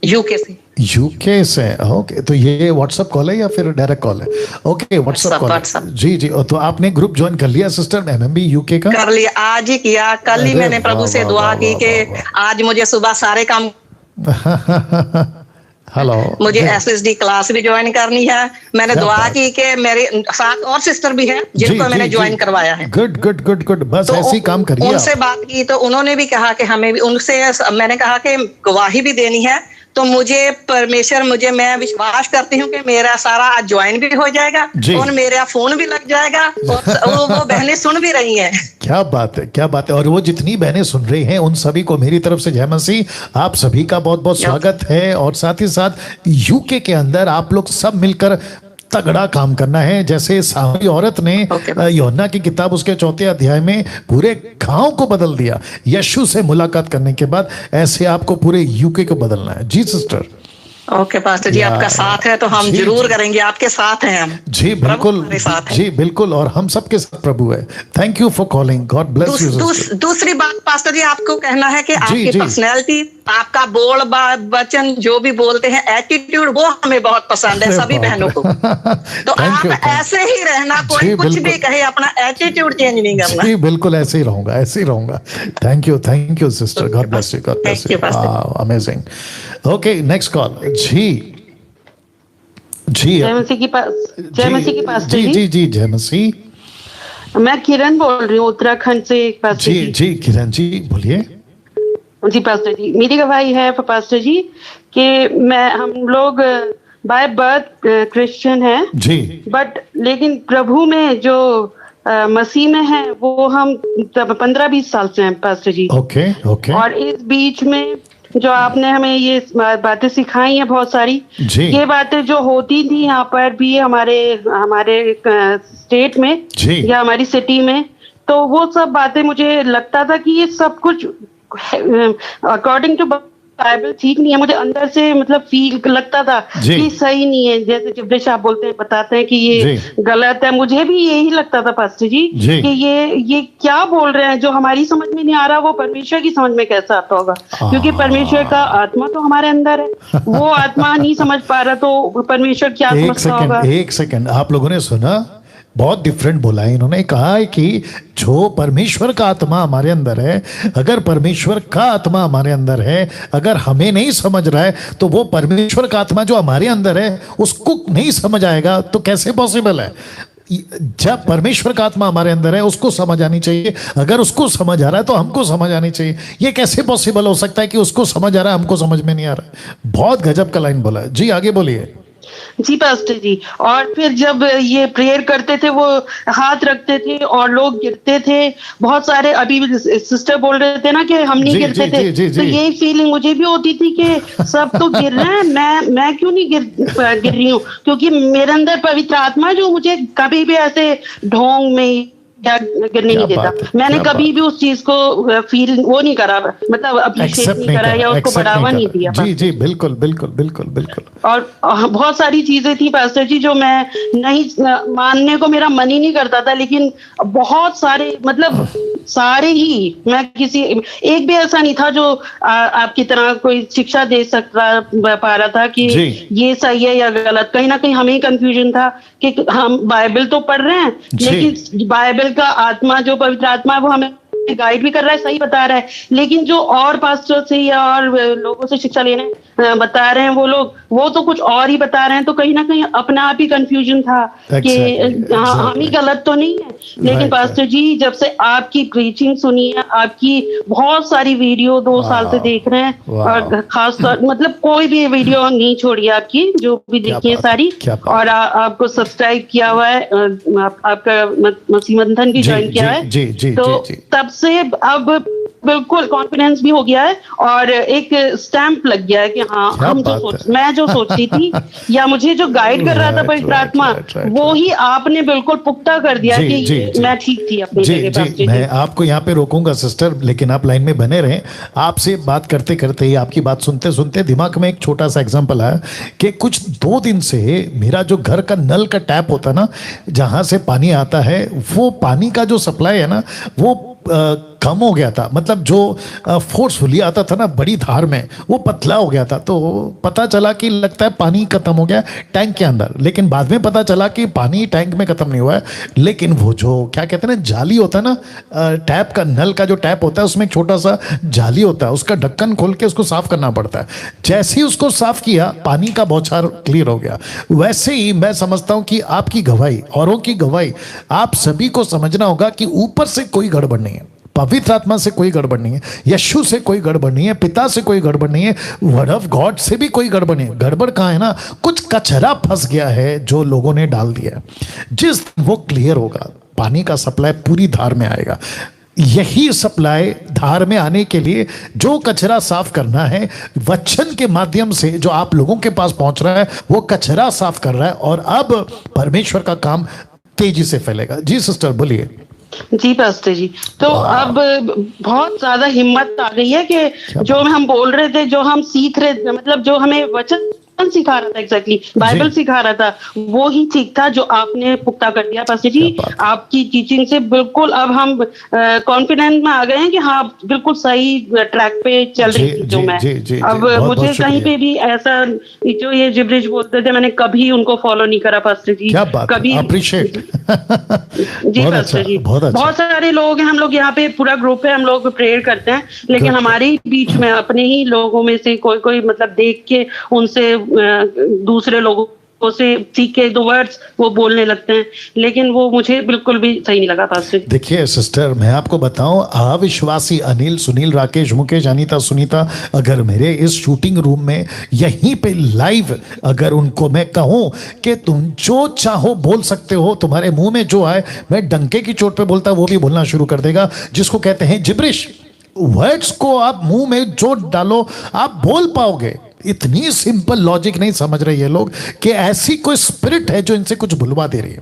यूके से। यूके से, ओके। तो ये व्हाट्सएप कॉल है या फिर डायरेक्ट कॉल है? Okay, WhatsApp call. जी जी। तो आपने ग्रुप ज्वाइन कर लिया सिस्टर एमएमबी यूके का? कर लिया, आज ही किया। कल ही मैंने प्रभु से दुआ की कि आज मुझे सुबह सारे काम हेलो, मुझे एसएसडी क्लास भी ज्वाइन करनी है। मैंने दुआ की कि मेरे साथ और सिस्टर भी हैं जिनको मैंने ज्वाइन करवाया है। Good good good good. बस तो ऐसे ही काम करिए। उनसे बात की तो उन्होंने भी कहा कि हमें भी उनसे, मैंने कहा कि गवाही भी देनी है। तो मुझे परमेश्वर, मैं विश्वास करती हूँ कि मेरा सारा आज ज्वाइन भी हो जाएगा और मेरा फोन भी लग जाएगा और वो बहनें सुन भी रही हैं। क्या बात है, क्या बात है। और वो जितनी बहनें सुन रही हैं उन सभी को मेरी तरफ से जय मसीह। आप सभी का बहुत बहुत स्वागत है। और साथ ही साथ यूके के अंदर आप लोग सब मिलकर तगड़ा काम करना है। जैसे सामरी औरत ने यूहन्ना की किताब उसके 4 अध्याय में पूरे गांव को बदल दिया यीशु से मुलाकात करने के बाद, ऐसे आपको पूरे यूके को बदलना है। जी सिस्टर। ओके पास्टर जी, आपका साथ है तो हम जरूर करेंगे। आपके साथ हैं हम। जी बिल्कुल, जी बिल्कुल। और हम सबके साथ प्रभु है। Thank you for calling. God bless you. दूसरी बात पास्टर जी, आपको कहना है कि आपकी पर्सनैलिटी, आपका बोल वचन जो भी बोलते हैं, एटीट्यूड, वो हमें बहुत पसंद है सभी बहनों को। तो आप ऐसे ही रहना, कोई कुछ भी कहे, अपना एटीट्यूड चेंज नहीं करना। जी बिल्कुल, ऐसे ही रहूंगा, ऐसे ही रहूंगा। Thank you sister. God bless you, God bless you. Amazing. Okay, next call. जी जी, जय मसीह की पास। जी जी जी, जय मसीह। मैं किरण बोल रही हूँ उत्तराखंड से। पास्टर जी जी, किरण जी बोलिए। जी पास्टर जी, मेरी गवाही है पास्टर जी कि हम लोग बाय बर्थ क्रिश्चियन हैं जी, बट लेकिन प्रभु में जो मसीह में है वो हम 15-20 साल से हैं पास्टर जी। Okay okay. और इस बीच में जो आपने हमें ये बातें सिखाई हैं बहुत सारी, ये बातें जो होती थी यहाँ पर भी हमारे स्टेट में या हमारी सिटी में, तो वो सब बातें मुझे लगता था कि ये सब कुछ अकॉर्डिंग टू बाइबल ठीक नहीं है। मुझे अंदर से मतलब फील लगता था कि सही नहीं है। जैसे जब आप बोलते हैं, बताते हैं कि ये गलत है, मुझे भी यही लगता था पास्टर जी कि ये क्या बोल रहे हैं, जो हमारी समझ में नहीं आ रहा वो परमेश्वर की समझ में कैसा आता होगा, क्योंकि परमेश्वर का आत्मा तो हमारे अंदर है। वो आत्मा नहीं समझ पा रहा तो परमेश्वर क्या समझता होगा। एक सेकंड, आप लोगों ने सुना, बहुत डिफरेंट बोला है। इन्होंने कहा है कि जो परमेश्वर का आत्मा हमारे अंदर है, अगर परमेश्वर का आत्मा हमारे अंदर है, अगर हमें नहीं समझ रहा है तो वो परमेश्वर का आत्मा जो हमारे अंदर है उसको नहीं समझ आएगा। तो कैसे पॉसिबल है? जब परमेश्वर का आत्मा हमारे अंदर है उसको समझ आनी चाहिए, अगर उसको समझ आ रहा है तो हमको समझ आनी चाहिए। ये कैसे पॉसिबल हो सकता है कि उसको समझ आ रहा है, हमको समझ में नहीं आ रहा है? बहुत गजब का लाइन बोला है। जी आगे बोलिए। जी पास्टर जी, और फिर जब ये प्रेयर करते थे वो हाथ रखते थे और लोग गिरते थे बहुत सारे। अभी सिस्टर बोल रहे थे ना कि हम नहीं गिरते थे, तो यही फीलिंग मुझे भी होती थी कि सब तो गिर रहे हैं, मैं क्यों नहीं गिर रही हूँ, क्योंकि मेरे अंदर पवित्र आत्मा जो मुझे कभी भी ऐसे ढोंग में या गिरने नहीं देता। मैंने कभी भी उस चीज को फील वो नहीं करा, मतलब अप्रिशिएट नहीं करा या उसको बढ़ावा नहीं दिया। जी जी बिल्कुल बिल्कुल बिल्कुल बिल्कुल। और बहुत सारी चीजें थी पास्टर जी जो मैं नहीं मानने को मेरा मन ही नहीं करता था, लेकिन बहुत सारे, मतलब सारे ही, मैं किसी एक भी ऐसा नहीं था जो आपकी तरह कोई शिक्षा दे सकता पा रहा था कि ये सही है या गलत। कहीं ना कहीं हमें कंफ्यूजन था कि हम बाइबल तो पढ़ रहे हैं, लेकिन बाइबल का आत्मा जो पवित्र आत्मा है वो हमें गाइड भी कर रहा है, सही बता रहा है, लेकिन जो और पास्टर से या और लोगों से शिक्षा लेने बता रहे हैं वो तो कुछ और ही बता रहे हैं। तो कहीं ना कहीं अपने आप ही कंफ्यूजन था कि हम ही गलत तो नहीं है। लेकिन पास्टर जी जब से आपकी प्रीचिंग सुनी है, आपकी बहुत सारी वीडियो 2 साल से देख रहे हैं, और खास तौर मतलब कोई भी वीडियो नहीं छोड़ी आपकी, जो भी देखी है सारी, और आपको सब्सक्राइब किया हुआ है, आपका मसीह मंथन भी ज्वाइन किया है, तो तब से अब बिल्कुल कॉन्फिडेंस भी हो गया है और एक स्टैंप लग गया है कि हाँ मैं जो सोचती थी या मुझे जो गाइड कर रहा था पवित्र आत्मा, वो ही आपने बिल्कुल पुख्ता कर दिया कि मैं ठीक थी अपनी जगह। मैं आपको यहाँ पे रोकूंगा सिस्टर, लेकिन आप लाइन में बने रहें। आपसे बात करते करते ही, आपकी बात सुनते सुनते दिमाग में एक छोटा सा एग्जांपल आया कि कुछ 2 दिन से मेरा जो घर का नल का टैप होता ना, जहाँ से पानी आता है, वो पानी का जो सप्लाई है ना, वो कम हो गया था, मतलब जो फोर्सफुली आता था ना बड़ी धार में, वो पतला हो गया था। तो पता चला कि लगता है पानी खत्म हो गया टैंक के अंदर, लेकिन बाद में पता चला कि पानी टैंक में खत्म नहीं हुआ है, लेकिन वो जो क्या कहते हैं ना जाली होता है ना, टैप का, नल का जो टैप होता है उसमें एक छोटा सा जाली होता है, उसका ढक्कन खोल के उसको साफ करना पड़ता है। जैसे ही उसको साफ किया पानी का बौछार क्लियर हो गया। वैसे ही मैं समझता हूं कि आपकी गवाही, औरों की गवाही, आप सभी को समझना होगा कि ऊपर से कोई गड़बड़ नहीं है, पवित्र आत्मा से कोई गड़बड़ नहीं है, यीशु से कोई गड़बड़ नहीं है, पिता से कोई गड़बड़ नहीं है, वर्ड ऑफ गॉड से भी कोई गड़बड़ नहीं है। गड़बड़ कहाँ है ना, कुछ कचरा फंस गया है जो लोगों ने डाल दिया है। जिस वो क्लियर होगा, पानी का सप्लाई पूरी धार में आएगा। यही सप्लाई धार में आने के लिए जो कचरा साफ करना है, वचन के माध्यम से जो आप लोगों के पास पहुंच रहा है, वो कचरा साफ कर रहा है, और अब परमेश्वर का काम तेजी से फैलेगा। जी सिस्टर बोलिए। जी पास्टर जी, तो अब बहुत ज्यादा हिम्मत आ गई है कि जो हम बोल रहे थे, जो हम सीख रहे थे, मतलब जो हमें वचन सिखा रहा था, एग्जैक्टली बाइबल सिखा रहा था, वो ही ठीक था जो आपने पुख्ता कर दिया पास्टर जी। आपकी टीचिंग से बिल्कुल अब हम कॉन्फिडेंस में आ गए हैं कि हाँ बिल्कुल सही ट्रैक पे चल रही थी जो मैं। अब मुझे कहीं पे भी ऐसा जो ये जिब्रिश बोलते थे, मैंने कभी उनको फॉलो नहीं करा पास्टर जी, कभी। जी पास्टर जी, बहुत सारे लोग हैं, हम लोग यहाँ पे पूरा ग्रुप है, हम लोग प्रेयर करते हैं, लेकिन हमारे बीच में अपने ही लोगों में से कोई कोई मतलब देख के उनसे दूसरे लोगों से सीख के दो वर्ड्स वो बोलने लगते हैं, लेकिन वो मुझे बिल्कुल भी सही नहीं लगा पास्टर। देखिए सिस्टर, मैं आपको बताऊं, अविश्वासी अनिल, सुनील, राकेश, मुकेश, अनीता, सुनीता, अगर मेरे इस शूटिंग रूम में यहीं पे लाइव अगर उनको मैं कहूं कि तुम जो चाहो बोल सकते हो, तुम्हारे मुंह में जो आए, मैं डंके की चोट पे बोलता वो भी बोलना शुरू कर देगा, जिसको कहते हैं जिब्रिश। वर्ड्स को आप मुंह में जो डालो आप बोल पाओगे। इतनी सिंपल लॉजिक नहीं समझ रहे ये लोग कि ऐसी कोई स्पिरिट है जो इनसे कुछ बुलवा दे रही है।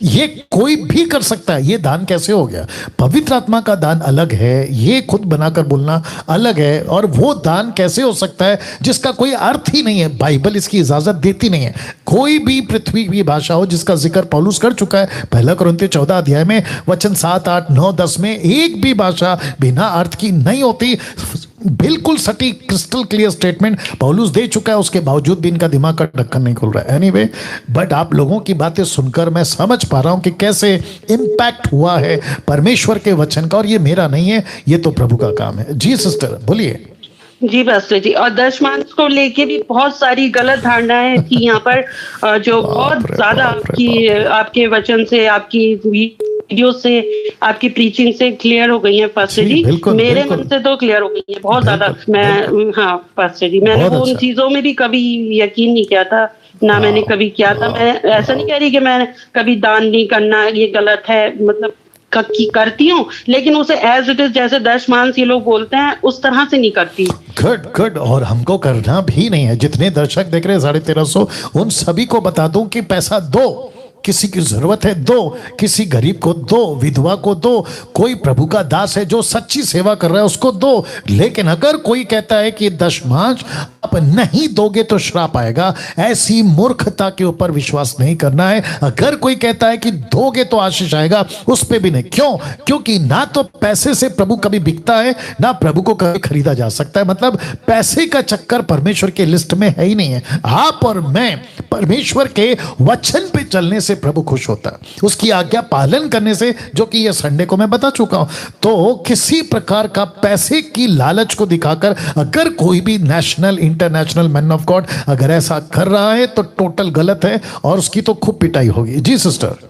ये कोई भी कर सकता है। ये दान कैसे हो गया? पवित्र आत्मा का दान अलग है, ये खुद बनाकर बोलना अलग है, और वो दान कैसे हो सकता है जिसका कोई अर्थ ही नहीं है? बाइबल इसकी इजाजत देती नहीं है। कोई भी पृथ्वी की भाषा हो, जिसका जिक्र पौलुस कर चुका है 1 कुरिन्थियों 14 अध्याय में वचन 7, 8, 9, 10 में, एक भी भाषा बिना अर्थ की नहीं होती। बिल्कुल सटीक क्रिस्टल क्लियर स्टेटमेंट पौलुस दे चुका है, उसके बावजूद भी इनका दिमाग का ढक्कन नहीं खुल रहा है। एनीवे, बट आप लोगों की बातें सुनकर मैं समझ पा रहा हूं कि कैसे इंपैक्ट हुआ है परमेश्वर के वचन का, और ये मेरा नहीं है, ये तो प्रभु का काम है। जी सिस्टर बोलिए। जी पास्टर जी, और दशमांश को लेके भी बहुत सारी गलत धारणाएं थी यहाँ पर, जो बहुत ज्यादा आपके वचन से, आपकी वीडियो से, आपकी प्रीचिंग से क्लियर हो गई है पास्टर जी। मेरे मन से तो क्लियर हो गई है बहुत ज्यादा। मैं हाँ पास्टर जी, मैंने वो उन चीजों में भी कभी यकीन नहीं किया था, ना मैंने कभी किया था। मैं ऐसा नहीं कह रही कि मैं कभी दान नहीं करना ये गलत है, मतलब करती हूँ, लेकिन उसे एज इट इज, जैसे दशमांश ये लोग बोलते हैं उस तरह से नहीं करती। गुड, और हमको करना भी नहीं है। जितने दर्शक देख रहे हैं 1350, उन सभी को बता दूं कि पैसा दो, किसी की जरूरत है दो, किसी गरीब को दो, विधवा को दो, कोई प्रभु का दास है जो सच्ची सेवा कर रहा है उसको दो। लेकिन अगर कोई कहता है कि दशमांश आप नहीं दोगे तो श्राप आएगा, ऐसी मूर्खता के ऊपर विश्वास नहीं करना है। अगर कोई कहता है कि दोगे तो आशीष आएगा, उस पे भी नहीं। क्यों? क्योंकि ना तो पैसे से प्रभु कभी बिकता है, ना प्रभु को कभी खरीदा जा सकता है। मतलब पैसे का चक्कर परमेश्वर के लिस्ट में है ही नहीं है। आप और मैं परमेश्वर के वचन पे चलने से प्रभु खुश होता है, उसकी आज्ञा पालन करने से, जो कि ये संडे को मैं बता चुका हूं। तो किसी प्रकार का पैसे की लालच को दिखाकर अगर कोई भी national international man of God अगर ऐसा कर रहा है तो टोटल गलत है, और उसकी तो खूब पिटाई होगी। जी सिस्टर।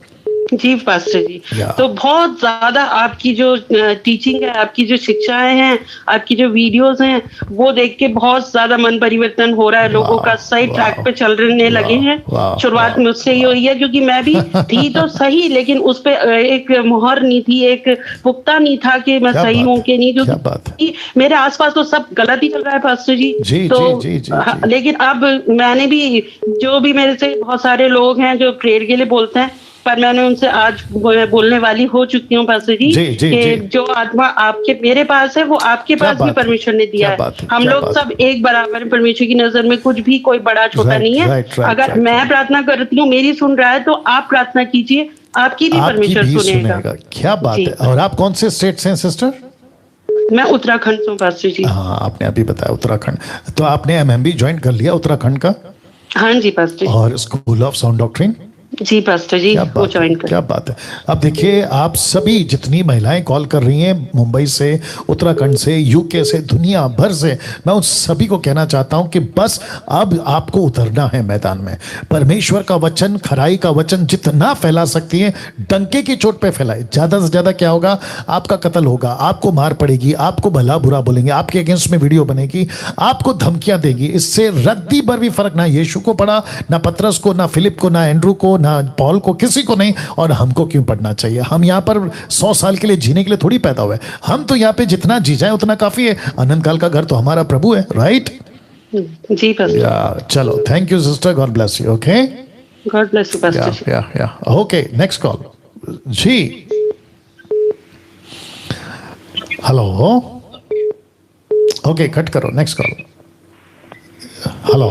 जी पास्टर जी, तो बहुत ज्यादा आपकी जो टीचिंग है, आपकी जो शिक्षाएं हैं, आपकी जो वीडियोस हैं, वो देख के बहुत ज्यादा मन परिवर्तन हो रहा है। लोगों का सही ट्रैक पे चलने लगे हैं। शुरुआत मुझसे ही हुई है, क्योंकि मैं भी थी तो सही, लेकिन उस पे एक मुहर नहीं थी, एक पुख्ता नहीं था कि मैं सही हूँ कि नहीं, क्योंकि मेरे आसपास तो सब गलत ही चल रहा है पास्टर जी। तो लेकिन अब मैंने भी, जो भी मेरे से बहुत सारे लोग हैं जो प्रेयर के लिए बोलते हैं, पर मैंने उनसे आज बोलने वाली हो चुकी हूँ पास्टर जी, कि जो आत्मा आपके मेरे पास है वो आपके पास भी परमेश्वर ने दिया है। हम लोग सब एक बराबर है परमेश्वर की नजर में, कुछ भी कोई बड़ा छोटा नहीं है। अगर मैं प्रार्थना करती हूँ, मेरी सुन रहा है, तो आप प्रार्थना कीजिए, आपकी भी परमेश्वर सुनेगा। क्या बात है। और आप कौन से स्टेट से हैं सिस्टर? मैं उत्तराखंड से हूँ पास्टर जी। हाँ, आपने अभी बताया उत्तराखंड। तो आपने एमएमबी ज्वाइन कर लिया उत्तराखंड का? हाँ जी पास्टर। और स्कूल ऑफ साउंड डॉक्ट्रिन? जी पास्टर जी, वो ज्वाइन कर। क्या बात है। अब देखिए, आप सभी जितनी महिलाएं कॉल कर रही हैं मुंबई से, उत्तराखंड से, यूके से, दुनिया भर से, मैं उन सभी को कहना चाहता हूं कि बस अब आपको उतरना है मैदान में। परमेश्वर का वचन, खराई का वचन जितना फैला सकती है, डंके की चोट पे फैलाए। ज्यादा से ज्यादा क्या होगा, आपका कत्ल होगा, आपको मार पड़ेगी, आपको भला बुरा बोलेंगे, आपके अगेंस्ट में वीडियो बनेगी, आपको धमकियां देगी। इससे रद्दी भर भी फर्क ना यीशु को पड़ा, ना पतरस को, ना फिलिप को, ना एंड्रू को, ना पॉल को, किसी को नहीं। और हमको क्यों पढ़ना चाहिए? हम यहाँ पर 100 साल के लिए जीने के लिए थोड़ी पैदा हुए। हम तो यहाँ पे जितना जी जाए उतना काफी है। अनंत काल का घर तो हमारा प्रभु है, राइट? जी पास्टर। चलो, thank you sister, God bless you. Okay, God bless you pastor. Okay, next call जी। हेलो, ओके, कट करो, नेक्स्ट कॉल। हेलो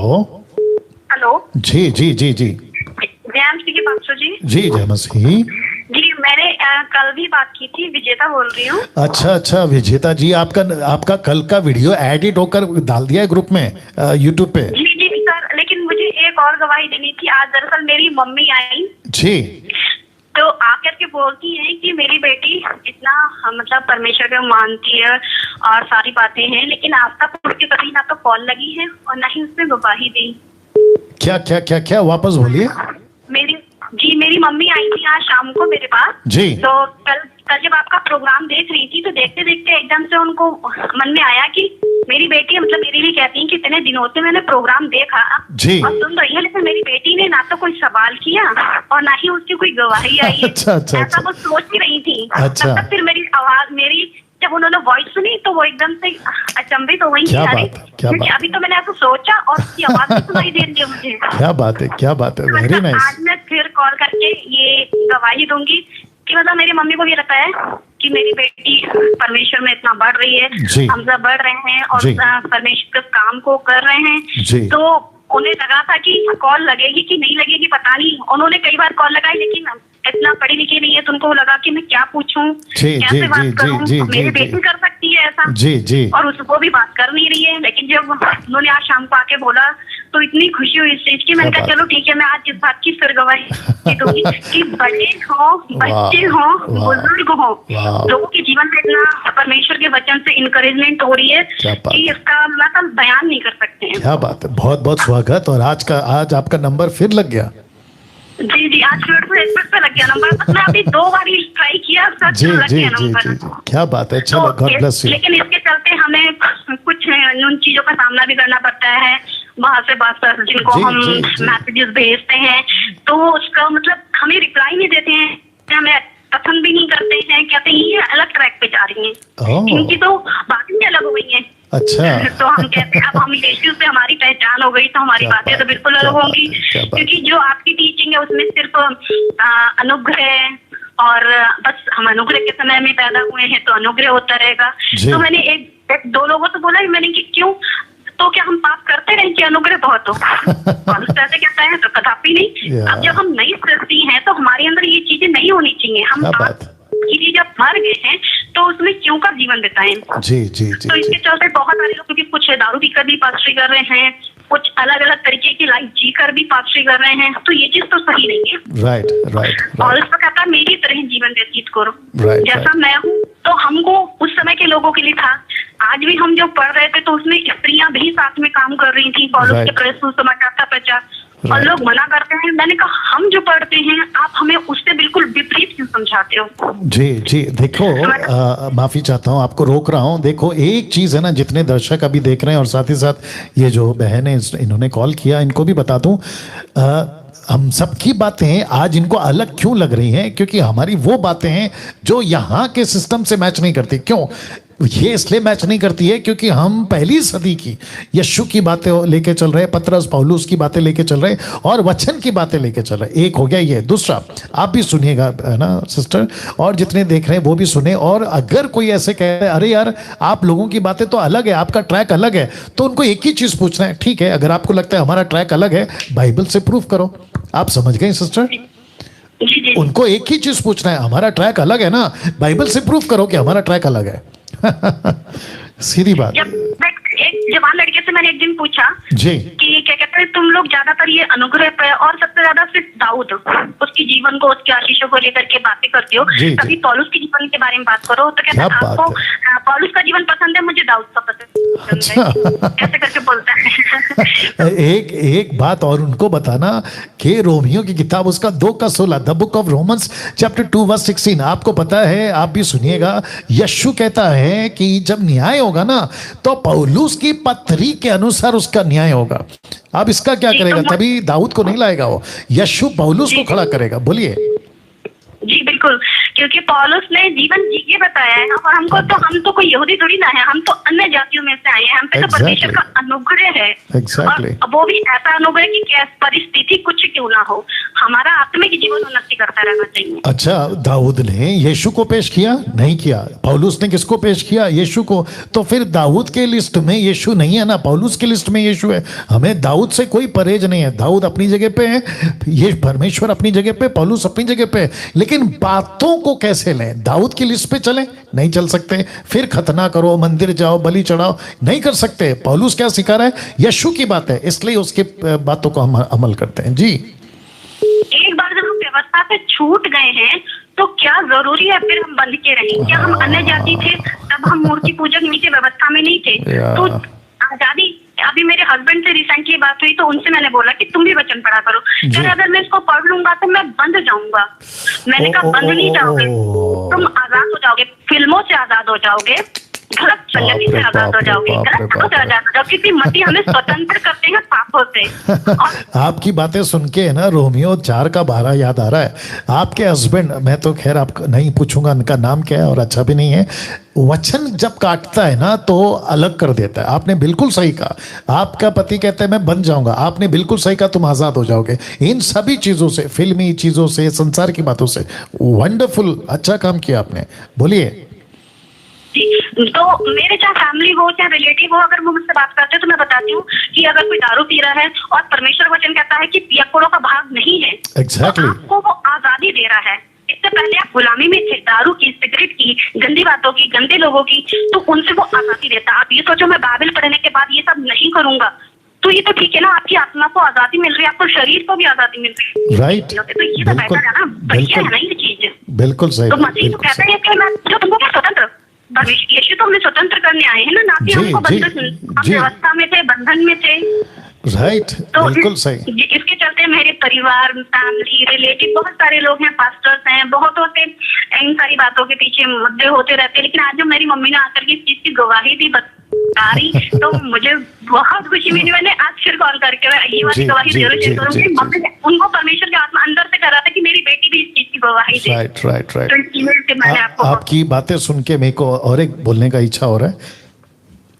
हेलो, जी जी जी जी जय मसीह की पास्टर जी। जी, जय मसीह जी। मैंने कल भी बात की थी, विजेता बोल रही हूँ। अच्छा, विजेता जी, आपका कल का वीडियो एडिट होकर डाल दिया है ग्रुप में, यूट्यूब पे? जी जी सर, लेकिन मुझे एक और गवाही देनी थी। आज दरअसल मेरी मम्मी आई जी, तो आकर के बोलती है कि मेरी बेटी इतना मतलब परमेश्वर को मानती है और सारी बातें हैं, लेकिन आज तक उसके कभी ना तो कॉल लगी है और ना ही उसने गवाही दी। क्या क्या क्या क्या वापस बोलिए। मेरी मम्मी आई थी आज शाम को मेरे पास जी। तो कल जब आपका प्रोग्राम देख रही थी तो देखते देखते एकदम से उनको मन में आया कि मेरी बेटी मतलब मेरे लिए कहती है कि इतने दिनों से मैंने प्रोग्राम देखा जी और सुन रही है, लेकिन मेरी बेटी ने ना तो कोई सवाल किया और ना ही उसकी कोई गवाही आई है। ऐसा वो सोच ही रही थी। तब तक फिर मेरी आवाज जब उन्होंने वॉइस सुनी तो वो एकदम से अचंभित हो गई। क्योंकि अभी तो मैंने ऐसा सोचा और उसकी आवाज भी सुनाई दे रही है मुझे। क्या बात है, वेरी नाइस। आज मैं फिर कॉल करके ये गवाही दूंगी कि मतलब मेरी मम्मी को ये लगता है कि मेरी बेटी परमेश्वर में इतना बढ़ रही है, हम सब बढ़ रहे हैं और परमेश्वर के काम को कर रहे हैं। तो उन्हें लगा था कि कॉल लगेगी कि नहीं लगेगी पता नहीं। उन्होंने कई बार कॉल लगाई, लेकिन इतना पढ़ी लिखी नहीं है तो उनको लगा कि मैं क्या पूछूं, कैसे बात करूं। मेरी बेटी कर सकती है ऐसा और उसको भी बात कर नहीं रही है। लेकिन जब उन्होंने आज शाम को आके बोला तो इतनी खुशी हुई इस चीज की। मैंने कहा चलो ठीक है, मैं आज इस बात की फिर गवाही दूंगी कि बड़े हो, बच्चे हो, बुजुर्ग हो, लोगों के जीवन में इतना परमेश्वर के वचन से इंकरेजमेंट हो रही है कि इसका मतलब बयान नहीं कर सकते हैं। क्या बात है, बहुत बहुत स्वागत। और आज आपका नंबर फिर लग गया? जी, आज एक्सप्रेस पे लग गया नंबर। बस मैं अभी 2 बार ट्राई किया, लग गया नंबर। क्या बात है, चलो, गॉड ब्लेस यू। लेकिन इसके चलते हमें कुछ उन चीजों का सामना भी करना पड़ता है वहाँ से बात कर, जिनको हम मैसेजेस भेजते हैं तो उसका मतलब हमें रिप्लाई नहीं देते हैं, हमें पसंद भी नहीं करते हैं, कहते हैं ये अलग ट्रैक पे जा रही हैं, इनकी तो बातें ही अलग हो गई हैं। अच्छा। तो हम कहते हैं अब हम यीशु से हमारी पहचान हो गई तो हमारी बातें तो बिल्कुल अलग होंगी, क्योंकि जो आपकी टीचिंग है उसमें सिर्फ अनुग्रह और बस हम अनुग्रह के समय में पैदा हुए हैं तो अनुग्रह होता रहेगा। तो मैंने एक 2 लोगों से बोला मैंने कि क्यों, तो क्या हम पाप करते रहे कि अनुग्रह बहुत हो? और ऐसे कहता है तो कदापि नहीं। अब जब हम नई सृष्टि हैं तो हमारे अंदर ये चीजें नहीं होनी चाहिए। हम ये जब मर गए हैं तो उसमें क्यों का जीवन बिताएं? जी जी जी। तो इसके चलते बहुत सारे लोग, क्योंकि कुछ दारू पीकर भी पास्टरी कर रहे हैं, कुछ अलग अलग तरीके की लाइफ जी कर भी पास्टरी कर रहे हैं, तो ये चीज तो सही नहीं है। राइट। और उसका कहता है मेरी तरह जीवन व्यतीत करो जैसा मैं हूँ। तो हमको उस समय के लोगों के लिए था, आज भी हम जो पढ़ रहे थे तो उसमें स्त्रियां भी साथ में काम कर रही थी। पौलुस के प्रेस समाचार था 50 और लोग मना करते हैं। मैंने कहा हम जो पढ़ते हैं आप हमें उससे बिल्कुल विपरीत क्यों समझाते हो? जी, देखो, माफी चाहता हूँ, आपको रोक रहा हूँ। देखो, एक चीज है ना, जितने दर्शक अभी देख रहे हैं और साथ ही साथ ये जो बहन है इन्होंने कॉल किया, इनको भी बता दूं, हम सबकी बातें आज इनको अलग क्यों लग रही हैं, क्योंकि हमारी वो बातें हैं जो यहाँ के सिस्टम से मैच नहीं करती। क्यों ये इसलिए मैच नहीं करती है? क्योंकि हम पहली सदी की यीशु की बातें लेके चल रहे हैं, पतरस पौलुस की बातें लेके चल रहे हैं और वचन की बातें लेके चल रहे हैं। एक हो गया ये। दूसरा, आप भी सुनिएगा ना सिस्टर, और जितने देख रहे हैं वो भी सुने। और अगर कोई ऐसे कह रहे अरे यार आप लोगों की बातें तो अलग है, आपका ट्रैक अलग है, तो उनको एक ही चीज पूछना है, ठीक है, अगर आपको लगता है हमारा ट्रैक अलग है, बाइबल से प्रूफ करो। आप समझ गए सिस्टर? उनको एक ही चीज पूछना है, हमारा ट्रैक अलग है ना, बाइबल से प्रूफ करो कि हमारा ट्रैक अलग है। सीधी बात। एक जवान लड़के से मैंने एक दिन पूछा जी कि क्या कहते हैं तुम लोग ज्यादातर ये अनुग्रह पे और सबसे ज्यादा सिर्फ दाऊद उसके जीवन को उसके आशीषों को लेकर के बातें करते हो, कभी पौलुस के जीवन के बारे में बात करो तो कहते हैं आपको पौलुस का जीवन पसंद है, मुझे दाऊद का पसंद है, ऐसे करके बोलता है। एक बात और उनको बताना कि रोमियो की किताब उसका 2:16 the book of Romans chapter 2:16 आपको पता है, आप भी सुनिएगा। यीशु कहता है कि जब न्याय होगा ना तो पौलुस की पत्री के अनुसार उसका न्याय होगा। अब इसका क्या करेगा? तभी दाऊद को नहीं लाएगा वो, यीशु पौलुस को खड़ा करेगा। बोलिए। जी बिल्कुल, क्योंकि पौलुस ने जीवन जी के बताया है और हमको तो हम तो कोई यहूदी थोड़ी ना है, हम तो अन्य जातियों में से आए हैं, हम पे तो परमेश्वर का अनुग्रह है। और वो भी ऐसा अनुग्रह कि परिस्थिति कुछ क्यों ना हो, हमारा आत्मिक जीवन उन्नति करता रहना चाहिए। अच्छा, दाऊद ने यीशु को पेश किया? नहीं किया। पौलुस ने किसको पेश किया? यीशु को। तो फिर दाऊद के लिस्ट में यीशु नहीं है ना, पौलुस के लिस्ट में यीशु है। हमें दाऊद से कोई परहेज नहीं है। दाऊद अपनी जगह पे है, ये परमेश्वर अपनी जगह पे, पौलुस अपनी जगह पे है। लेकिन बातों को कैसे लें? दाऊद की लिस्ट पे चलें? नहीं चल सकते। फिर खतना करो, मंदिर जाओ, बलि चढ़ाओ, नहीं कर सकते। पौलुस क्या सिखा रहा है? यीशु की बात है, इसलिए उसके बातों को हम अमल करते हैं। जी, एक बार जब हम व्यवस्था से छूट गए हैं तो क्या जरूरी है फिर हम बंध के रहें? क्या हम अन्य जाति थे तब हम मूर्ति पूजक नीचे व्यवस्था में नहीं थे? तो आजादी, अभी मेरे हस्बैंड से रिसेंटली बात हुई तो उनसे मैंने बोला कि तुम भी वचन पढ़ा करो। यार अगर मैं इसको पढ़ लूंगा तो मैं बंद जाऊंगा। मैंने कहा बंद नहीं जाओगे, तुम आजाद हो जाओगे, फिल्मों से आजाद हो जाओगे, गलत संगति से आजाद हो जाओगे, गलत से आजाद हो जाओगे, क्योंकि मसीह हमें स्वतंत्र करते हैं पापों से। आपकी बातें सुन के ना रोमियो 4:12 याद आ रहा है। आपके हस्बैंड, मैं तो खैर आपका नहीं पूछूंगा उनका नाम क्या है और अच्छा भी नहीं है, वचन जब काटता है ना तो अलग कर देता है। आपने बिल्कुल सही कहा। आपका पति कहता है मैं बन जाऊंगा, आपने बिल्कुल सही कहा, तुम आजाद हो जाओगे इन सभी चीजों से, फिल्मी चीजों से, संसार की बातों से। वंडरफुल, अच्छा काम किया आपने। बोलिए। तो मेरे चाहे फैमिली हो चाहे रिलेटिव हो, अगर वो मुझसे बात करते हैं तो मैं बताती हूँ कि अगर कोई दारू पी रहा है और परमेश्वर वचन कहता है कि पियक्कड़ों का भाग नहीं है, exactly. तो आपको वो आजादी दे रहा है। इससे पहले आप गुलामी में थे, दारू की, सिगरेट की, गंदी बातों की, गंदे लोगों की, तो उनसे वो आजादी देता। आप ये सोचो मैं बाइबल पढ़ने के बाद ये सब नहीं करूंगा, तो ये तो ठीक है ना, आपकी आत्मा को आजादी मिल रही है, आपको शरीर को भी आजादी मिल रही है। राइट, तो ये तो बेटर है ना, बढ़िया है ना ये चीज। बिल्कुल सही। तो मसीह तो कहता है कि मैं जो तुमको स्वतंत्र, यीशु तो हमें स्वतंत्र करने आए हैं ना कि हमको बंधन, हम व्यवस्था में थे, बंधन में थे। राइट, बिल्कुल सही। इसके चलते मेरे परिवार, फैमिली, रिलेटिव, बहुत सारे लोग हैं, पास्टर्स हैं, बहुत होते, इन सारी बातों के पीछे मुद्दे होते रहते हैं। लेकिन आज जब मेरी मम्मी ने आकर के इस चीज की गवाही दी बतारी, तो मुझे बहुत खुशी मिली। मैंने आज फिर कॉल करके ये वाली गवाही जरूर शेयर करूंगी। मम्मी ने, उनको परमेश्वर के आत्मा अंदर से कर रहा था कि मेरी बेटी भी इस चीज की गवाही दे। राइट। आपकी बातें सुन के मेरे को और एक बोलने का इच्छा हो रहा है।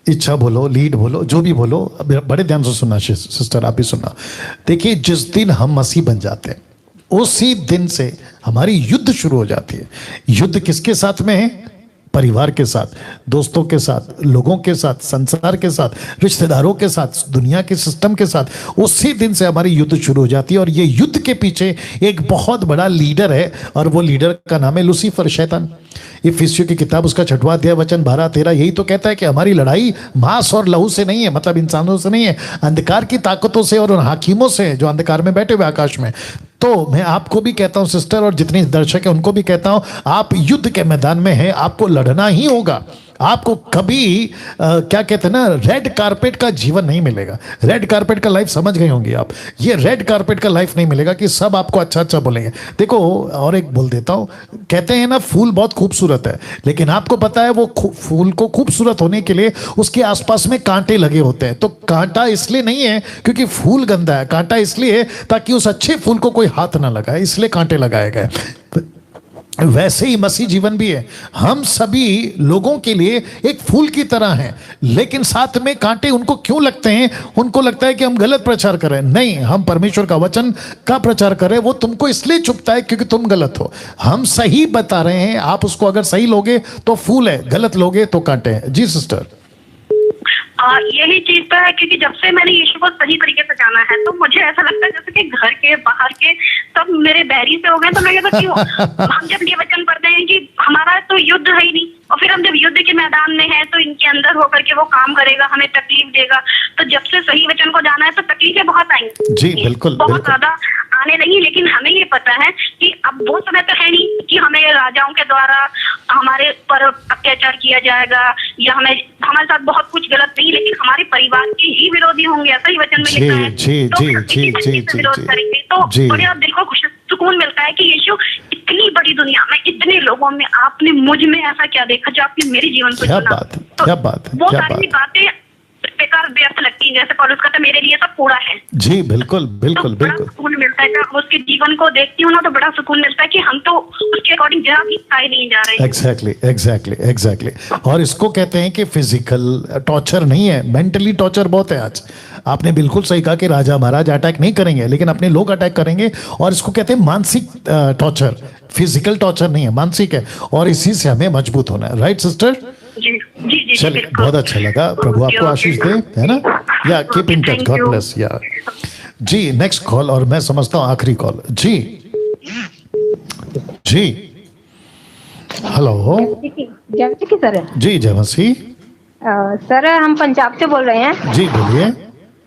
इच्छा बोलो, लीड बोलो, जो भी बोलो, बड़े ध्यान से सुनना सिस्टर, आप भी सुनना। देखिए, जिस दिन हम मसीह बन जाते हैं उसी दिन से हमारी युद्ध शुरू हो जाती है। युद्ध किसके साथ में है? परिवार के साथ, दोस्तों के साथ, लोगों के साथ, संसार के साथ, रिश्तेदारों के साथ, दुनिया के सिस्टम के साथ। उसी दिन से हमारी युद्ध शुरू हो जाती है। और ये युद्ध के पीछे एक बहुत बड़ा लीडर है और वो लीडर का नाम है लूसीफर, शैतान। इफिसियों की किताब उसका 6वां अध्याय वचन 12-13 यही तो कहता है कि हमारी लड़ाई मांस और लहू से नहीं है, मतलब इंसानों से नहीं है, अंधकार की ताकतों से और उन हाकिमों से जो अंधकार में बैठे हुए आकाश में। तो मैं आपको भी कहता हूं सिस्टर, और जितने दर्शक हैं उनको भी कहता हूं, आप युद्ध के मैदान में हैं, आपको लड़ना ही होगा। आपको कभी क्या कहते हैं ना, रेड कारपेट का जीवन नहीं मिलेगा। रेड कारपेट का लाइफ समझ गए होंगे आप। ये रेड कारपेट का लाइफ नहीं मिलेगा कि सब आपको अच्छा अच्छा बोलेंगे। देखो, और एक बोल देता हूं, कहते हैं ना फूल बहुत खूबसूरत है, लेकिन आपको पता है वो फूल को खूबसूरत होने के लिए उसके आसपास में कांटे लगे होते हैं। तो कांटा इसलिए नहीं है क्योंकि फूल गंदा है, कांटा इसलिए ताकि उस अच्छे फूल को कोई हाथ ना लगाए, इसलिए कांटे लगाए गए। वैसे ही मसीह जीवन भी है। हम सभी लोगों के लिए एक फूल की तरह हैं, लेकिन साथ में कांटे उनको क्यों लगते हैं? उनको लगता है कि हम गलत प्रचार करें। नहीं, हम परमेश्वर का वचन का प्रचार करें, वो तुमको इसलिए चुभता है क्योंकि तुम गलत हो। हम सही बता रहे हैं, आप उसको अगर सही लोगे तो फूल है, गलत लोगे तो कांटे हैं। जी सिस्टर। यही चीज तो है, क्योंकि जब से मैंने यीशु को सही तरीके से जाना है तो मुझे ऐसा लगता है जैसे कि घर के बाहर के सब मेरे बैरी से हो गए। तो मैं कहता क्यों हम जब ये वचन पढ़ते हैं कि हमारा तो युद्ध है ही नहीं, और फिर हम जब युद्ध के मैदान में हैं तो इनके अंदर होकर के वो काम करेगा, हमें तकलीफ देगा। तो जब से सही वचन को जाना है तो तकलीफें बहुत आएंगी जी, बिल्कुल बहुत ज्यादा आने लगी। लेकिन हमें ये पता है कि अब वो समय तो है नहीं कि हमें राजाओं के द्वारा हमारे पर अत्याचार किया जाएगा या हमारे साथ बहुत कुछ गलत नहीं, लेकिन हमारे परिवार के ही विरोधी होंगे, ऐसा ही वचन में लिखा है। तो विरोध करेंगे तो बड़ा दिल को सुकून मिलता है कि यीशु इतनी बड़ी दुनिया में इतने लोगों में आपने मुझ में ऐसा क्या देखा जो आपने मेरे जीवन को क्या चुना। बात है, वो सारी बातें बेकार व्यर्थ लगती है, जैसे पौलुस कहता है मेरे लिए सब कूड़ा है। जी बिल्कुल बिल्कुल तो बिल्कुल सुकून मिलता है जब उसके जीवन को देखती हूँ ना, तो बड़ा सुकून मिलता है कि हम तो उसके अकॉर्डिंग जरा भी आए नहीं जा रहे। एग्जैक्टली। और इसको कहते हैं कि फिजिकल टॉर्चर नहीं है, मेंटली टॉर्चर बहुत है। आज आपने बिल्कुल सही कहा कि राजा महाराज अटैक नहीं करेंगे, लेकिन अपने लोग अटैक करेंगे। और इसको कहते हैं मानसिक टॉर्चर, फिजिकल टॉर्चर नहीं है, मानसिक है। और इसी से हमें मजबूत होना है। Right sister? जी चलिए, बहुत अच्छा लगा। प्रभु आपको आशीष दे, है ना? या keep in touch, God bless. या जी, नेक्स्ट कॉल, और मैं समझता हूँ आखिरी कॉल। जी हेलो जय मसीह सर। जी जय मसीह सर, हम पंजाब से बोल रहे हैं। जी बोलिए।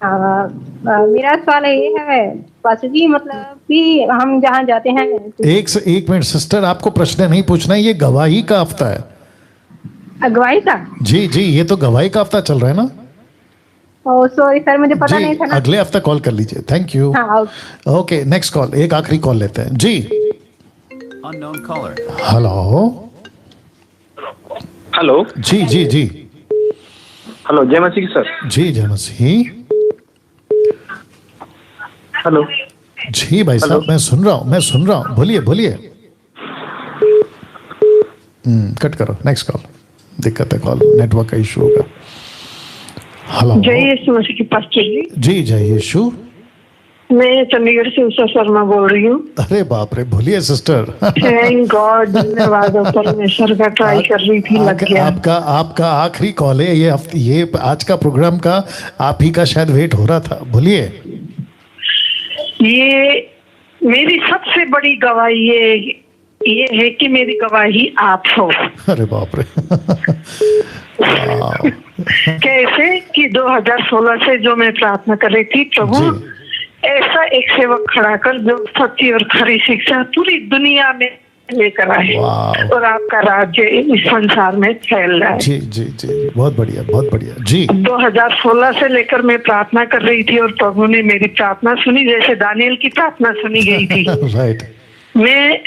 मेरा सवाल ये है पास जी, मतलब कि हम जहाँ जाते हैं। एक मिनट सिस्टर, आपको प्रश्न नहीं पूछना है, ये गवाही का हफ्ता है। गवाही का? जी, ये तो गवाही का हफ्ता चल रहा है ना। सॉरी सर, मुझे पता नहीं था ना। अगले हफ्ते कॉल कर लीजिए। Thank you. Okay, next call, एक आखिरी कॉल लेते हैं। जी हेलो। जी हेलो, जय मसीह सर। जी जय मसीह। हेलो जी भाई साहब, मैं सुन रहा हूँ, बोलिए। कट करो, नेक्स्ट कॉल। दिक्कत है, कॉल नेटवर्क का इशू होगा। हेलो, जय यीशु मसीह की पास चलिए। जी जय यीशु। मैं चंडीगढ़ से उषा शर्मा बोल रही हूँ। अरे बाप रे, बोलिए सिस्टर। थैंक गॉड, धन्यवाद परमेश्वर का। ट्राई कर रही थी, लग गया। आपका आखिरी कॉल है ये हफ्ते, ये आज का प्रोग्राम का आप ही का शायद वेट हो रहा था। बोलिए। ये मेरी सबसे बड़ी गवाही ये है कि मेरी गवाही आप हो। अरे बाप रे। कैसे कि 2016 से जो मैं प्रार्थना कर रही थी, प्रभु ऐसा एक सेवक खड़ा कर जो सच्ची और खरी शिक्षा पूरी दुनिया में लेकर आए और आपका राज्य इस संसार में फैल रहा है। जी बहुत बढ़िया जी। 2016 से लेकर मैं प्रार्थना कर रही थी और प्रभु ने मेरी प्रार्थना सुनी, जैसे दानियल की प्रार्थना सुनी गई थी। राइट। मैं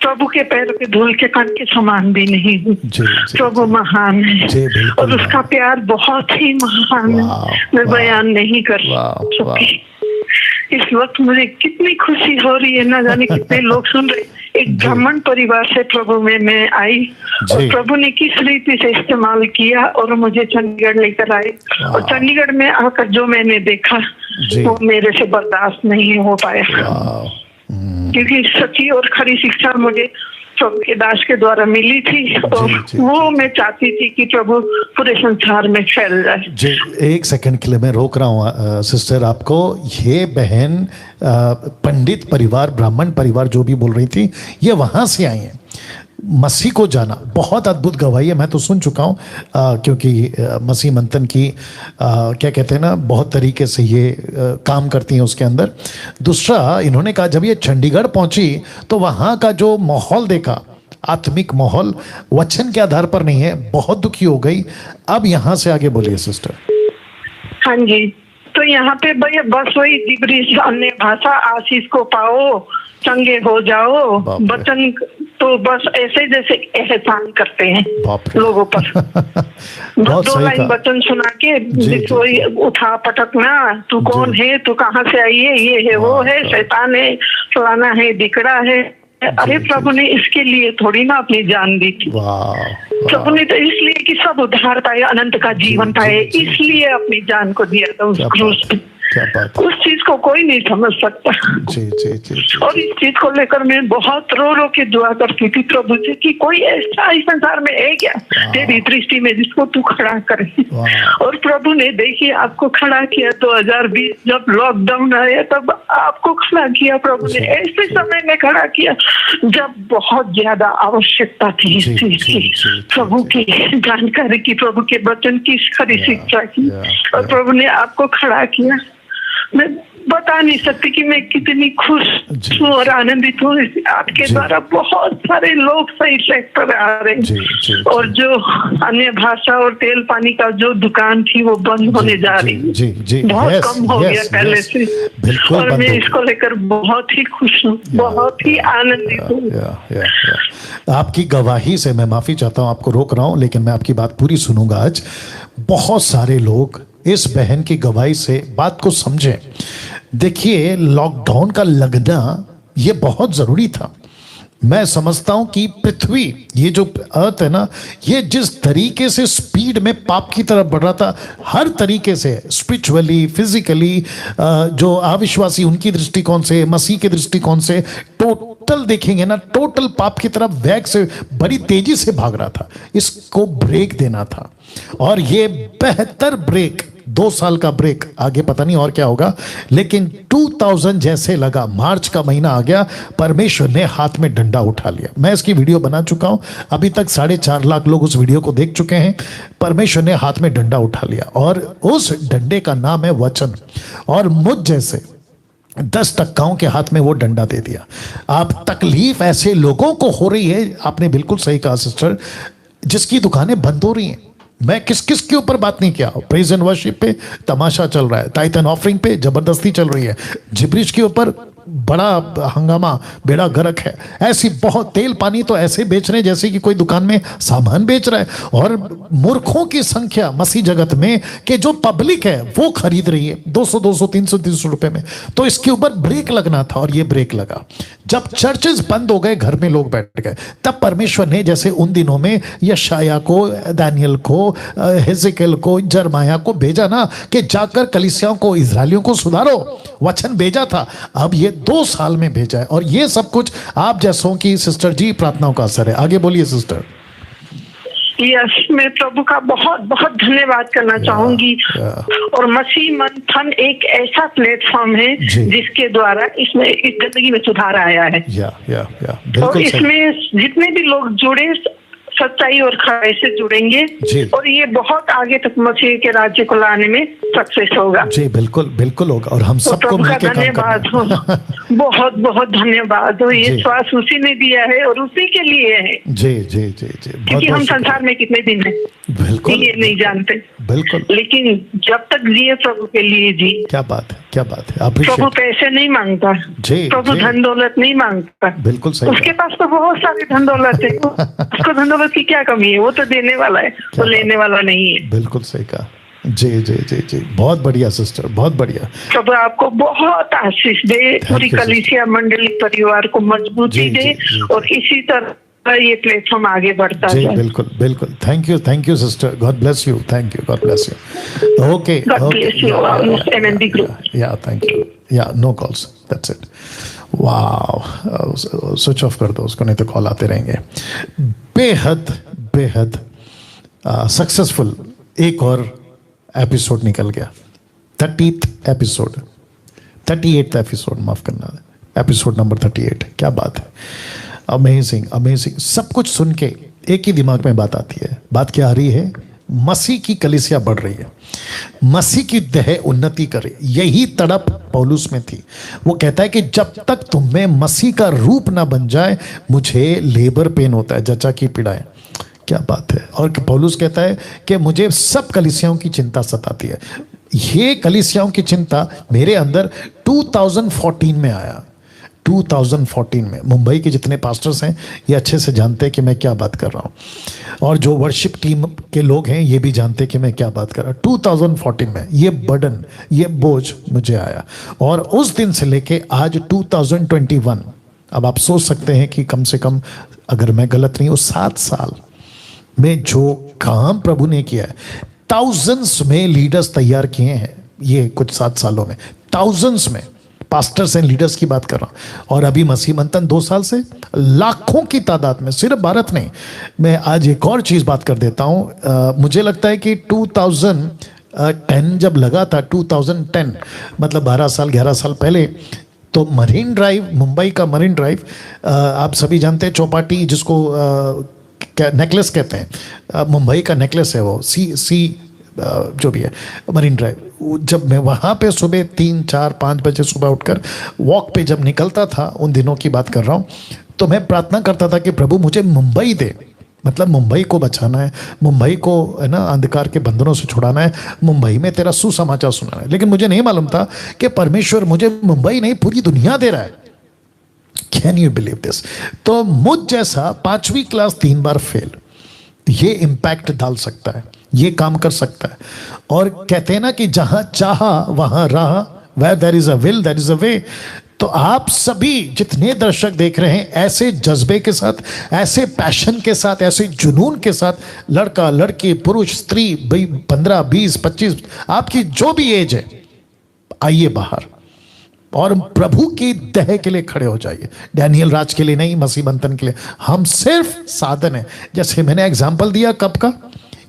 प्रभु के पैरों के धूल के कण के समान भी नहीं हूँ। प्रभु महान है और उसका प्यार बहुत ही महान है, मैं बयान नहीं कर सकती। इस वक्त मुझे कितनी खुशी हो रही है, ना जाने कितने लोग सुन रहे। एक ब्राह्मण परिवार से प्रभु में मैं आई और प्रभु ने किस रीति से इस्तेमाल किया और मुझे चंडीगढ़ लेकर आए। और चंडीगढ़ में आकर जो मैंने देखा वो मेरे से बर्दाश्त नहीं हो पाया, क्योंकि सच्ची और खरी शिक्षा मुझे प्रभु के दास के द्वारा मिली थी और वो मैं चाहती थी कि प्रभु पूरे संसार में फैल जाए। जी, एक सेकंड के लिए मैं रोक रहा हूँ सिस्टर आपको। ये बहन पंडित परिवार, ब्राह्मण परिवार जो भी बोल रही थी, ये वहां से आई हैं। मसीह को जाना बहुत अद्भुत गवाही है, मैं तो सुन चुका हूँ, क्योंकि मसीह मंथन की क्या कहते हैं ना, बहुत तरीके से ये काम करती हैं उसके अंदर। दूसरा, इन्होंने कहा जब ये चंडीगढ़ पहुंची तो वहाँ का जो माहौल देखा, आत्मिक माहौल वचन के आधार पर नहीं है, बहुत दुखी हो गई। अब यहाँ से आगे बोलिए सिस्टर। हाँ जी, तो यहाँ पे भैया बस वही जिब्रीश अन्य भाषा, आशीष को पाओ, चंगे हो जाओ, वचन तो बस ऐसे जैसे एहसान करते हैं लोगों पर। दो लाइन वचन सुना के वही उठा पटकना, तू कौन है, तू कहाँ से आई है, ये है वो है, शैतान है, फलाना है, दिकड़ा है। अरे प्रभु ने इसके लिए थोड़ी ना अपनी जान दी थी। प्रभु ने तो इसलिए कि सब उद्धार पाए, अनंत का जीवन पाए, इसलिए अपनी जान को दिया था उस क्रूस पे। क्या बात। उस चीज को कोई नहीं समझ सकता। जी जी जी, जी। और इस चीज को लेकर मैं बहुत रो रो के दुआ करती थी प्रभु से कि कोई ऐसा इस संसार में है क्या तेरी दृष्टि में जिसको तू खड़ा करे। और प्रभु ने देखिए आपको खड़ा किया। 2020 जब लॉकडाउन आया तब आपको खड़ा किया प्रभु ने, ऐसे समय में खड़ा किया जब बहुत ज्यादा आवश्यकता थी इस चीज की, प्रभु की जानकारी की, प्रभु के वचन की खरी शिक्षा की, और प्रभु ने आपको खड़ा किया। मैं बता नहीं सकती कि मैं कितनी खुश हूँ और आनंदित हूँ। आपके द्वारा बहुत सारे लोग सही ट्रैक पर आ रहे हैं, और जो अन्य भाषा और तेल पानी का जो दुकान थी वो बंद होने जा रही, बहुत कम हो गया पहले से। और मैं इसको लेकर बहुत ही खुश हूँ, बहुत ही आनंदित हूँ। आपकी गवाही से मैं माफी चाहता हूँ, आपको रोक रहा हूँ, लेकिन मैं आपकी बात पूरी सुनूंगा आज। बहुत सारे लोग इस बहन की गवाही से बात को समझें। देखिए, लॉकडाउन का लगना ये बहुत जरूरी था। मैं समझता हूं कि पृथ्वी, ये जो अर्थ है ना, ये जिस तरीके से स्पीड में पाप की तरफ बढ़ रहा था, हर तरीके से, स्पिरिचुअली, फिजिकली, जो अविश्वासी उनकी दृष्टिकोण से, मसीह के दृष्टिकोण से, टोटल देखेंगे ना, टोटल पाप की तरफ वेग से बड़ी तेजी से भाग रहा था। इसको ब्रेक देना था, और ये बेहतर ब्रेक, 2 साल का ब्रेक, आगे पता नहीं और क्या होगा, लेकिन 2000 जैसे लगा, मार्च का महीना आ गया, परमेश्वर ने हाथ में डंडा उठा लिया। मैं इसकी वीडियो बना चुका हूं, अभी तक 4.5 लाख लोग उस वीडियो को देख चुके हैं। परमेश्वर ने हाथ में डंडा उठा लिया, और उस डंडे का नाम है वचन। और मुझ जैसे 10 टक्काओं के हाथ में वो डंडा दे दिया। आप तकलीफ ऐसे लोगों को हो रही है, आपने बिल्कुल सही कहा सिस्टर, जिसकी दुकानें बंद हो रही हैं। मैं किस किस के ऊपर बात नहीं किया। प्रेज एंड वर्शिप पे तमाशा चल रहा है, टाइट एंड ऑफरिंग पे जबरदस्ती चल रही है, जिब्रिश के ऊपर बड़ा हंगामा, बेड़ा गर्क है। ऐसी बहुत, तेल पानी तो ऐसे बेच रहे हैं जैसे कि कोई दुकान में सामान बेच रहा है। और मूर्खों की संख्या मसीह जगत में कि जो पब्लिक है वो खरीद रही है 200, 200, 300, 300 रुपए में। तो इसके ऊपर ब्रेक लगना था, और ये ब्रेक लगा। जब चर्चेस बंद हो गए, घर में लोग बैठ गए, तब परमेश्वर ने जैसे उन दिनों में यशाया को, दानियल को, हिजकिय्याह को, जरमाया को भेजा ना कि जाकर कलीसियाओं को, इजरायलियों को सुधारो, वचन भेजा था। अब ये 2 साल में भेजा है, और ये सब कुछ आप जैसों की सिस्टर जी प्रार्थनाओं का असर है। आगे बोलिए सिस्टर। यस, मैं प्रभु का बहुत बहुत धन्यवाद करना चाहूंगी। और मसीह मंथन एक ऐसा प्लेटफॉर्म है जिसके द्वारा इसमें इस जिंदगी में सुधार आया है। और इसमें जितने भी लोग जुड़े, सच्चाई और खराई से जुड़ेंगे, और ये बहुत आगे तक मसीह के राज्य को लाने में सक्सेस होगा। जी बिल्कुल, बिल्कुल होगा, और हम सबको मिलकर धन्यवाद हो। बहुत बहुत धन्यवाद हो। ये श्वास उसी ने दिया है और उसी के लिए है। जी जी जी जी, क्योंकि हम संसार में कितने दिन है बिल्कुल ये नहीं जानते, बिल्कुल, लेकिन जब तक जिए प्रभु के लिए जी। क्या बात है, क्या बात है। प्रभु पैसे नहीं मांगता, प्रभु धन दौलत नहीं मांगता, बिल्कुल सही। उसके पास तो बहुत सारी धन दौलत है, उसको धन दौलत की क्या कमी है? वो तो देने वाला है, वो लेने वाला नहीं है। बिल्कुल सही कहा। जी जी जी जी, बहुत बढ़िया सिस्टर, बहुत बढ़िया। प्रभु आपको बहुत आशीष दे, पूरी कलीसिया मंडली परिवार को मजबूती दे, और इसी तरह ये प्लेटफॉर्म आगे बढ़ता है। बिल्कुल बिल्कुल, thank you sister, God bless you, thank you, God bless you. Okay, God bless you, MND group. या थैंक यू, या नो कॉल्स, दैट्स इट। वाह, स्विच ऑफ कर दो उसको, नहीं तो कॉल आते रहेंगे। बेहद बेहद सक्सेसफुल एक और एपिसोड निकल गया, 30th एपिसोड, 38th एपिसोड, माफ करना, एपिसोड नंबर 38। क्या बात है, अमेजिंग अमेजिंग। सब कुछ सुन के एक ही दिमाग में बात आती है। बात क्या आ रही है? मसीह की कलीसिया बढ़ रही है, मसीह की देह उन्नति करे। यही तड़प पौलुस में थी। वो कहता है कि जब तक तुम में मसीह का रूप ना बन जाए, मुझे लेबर पेन होता है, जचा की पीड़ाएं। क्या बात है। और पौलुस कहता है कि मुझे सब कलीसियाओं की चिंता सताती है। ये कलीसियाओं की चिंता मेरे अंदर 2014 में आया। 2014 में मुंबई के जितने पास्टर्स हैं ये अच्छे से जानते हैं कि मैं क्या बात कर रहा हूँ, और जो वर्शिप टीम के लोग हैं ये भी जानते हैं कि मैं क्या बात कर रहा हूँ। 2014 में ये बर्डन, ये बोझ मुझे आया, और उस दिन से लेके आज 2021, अब आप सोच सकते हैं कि कम से कम, अगर मैं गलत नहीं हूँ, 7 साल में जो काम प्रभु ने किया है, thousands में लीडर्स तैयार किए हैं, ये कुछ 7 सालों में, थाउजेंड्स में पास्टर्स एंड लीडर्स की बात कर रहा हूँ। और अभी मसीह मंथन 2 साल से लाखों की तादाद में, सिर्फ भारत नहीं। मैं आज एक और चीज़ बात कर देता हूँ। मुझे लगता है कि 2010 जब लगा था, 2010 मतलब 12 साल 11 साल पहले, तो मरीन ड्राइव, मुंबई का मरीन ड्राइव, आप सभी जानते हैं, चौपाटी जिसको नेकलेस कहते हैं, मुंबई का नेकलेस है वो, सी जो भी है मरीन ड्राइव। जब मैं वहाँ पे सुबह 3, 4, 5 बजे सुबह उठकर वॉक पे जब निकलता था, उन दिनों की बात कर रहा हूँ, तो मैं प्रार्थना करता था कि प्रभु मुझे मुंबई दे, मतलब मुंबई को बचाना है, मुंबई को है ना अंधकार के बंधनों से छुड़ाना है, मुंबई में तेरा सुसमाचार सुनाना है। लेकिन मुझे नहीं मालूम था कि परमेश्वर मुझे मुंबई नहीं पूरी दुनिया दे रहा है। Can you believe this? तो मुझ जैसा 5वीं क्लास 3 बार फेल, ये इम्पैक्ट डाल सकता है, ये काम कर सकता है। और कहते हैं ना कि जहां चाहा वहां रहा, where there is a will there is a way। तो आप सभी जितने दर्शक देख रहे हैं, ऐसे जज्बे के साथ, ऐसे पैशन के साथ, ऐसे जुनून के साथ, लड़का लड़की पुरुष स्त्री 15 20 25 आपकी जो भी एज है, आइए बाहर और प्रभु की दह के लिए खड़े हो जाइए। डैनियल राज के लिए नहीं, मसीह मंथन के लिए। हम सिर्फ साधन है। जैसे मैंने एग्जाम्पल दिया कप का,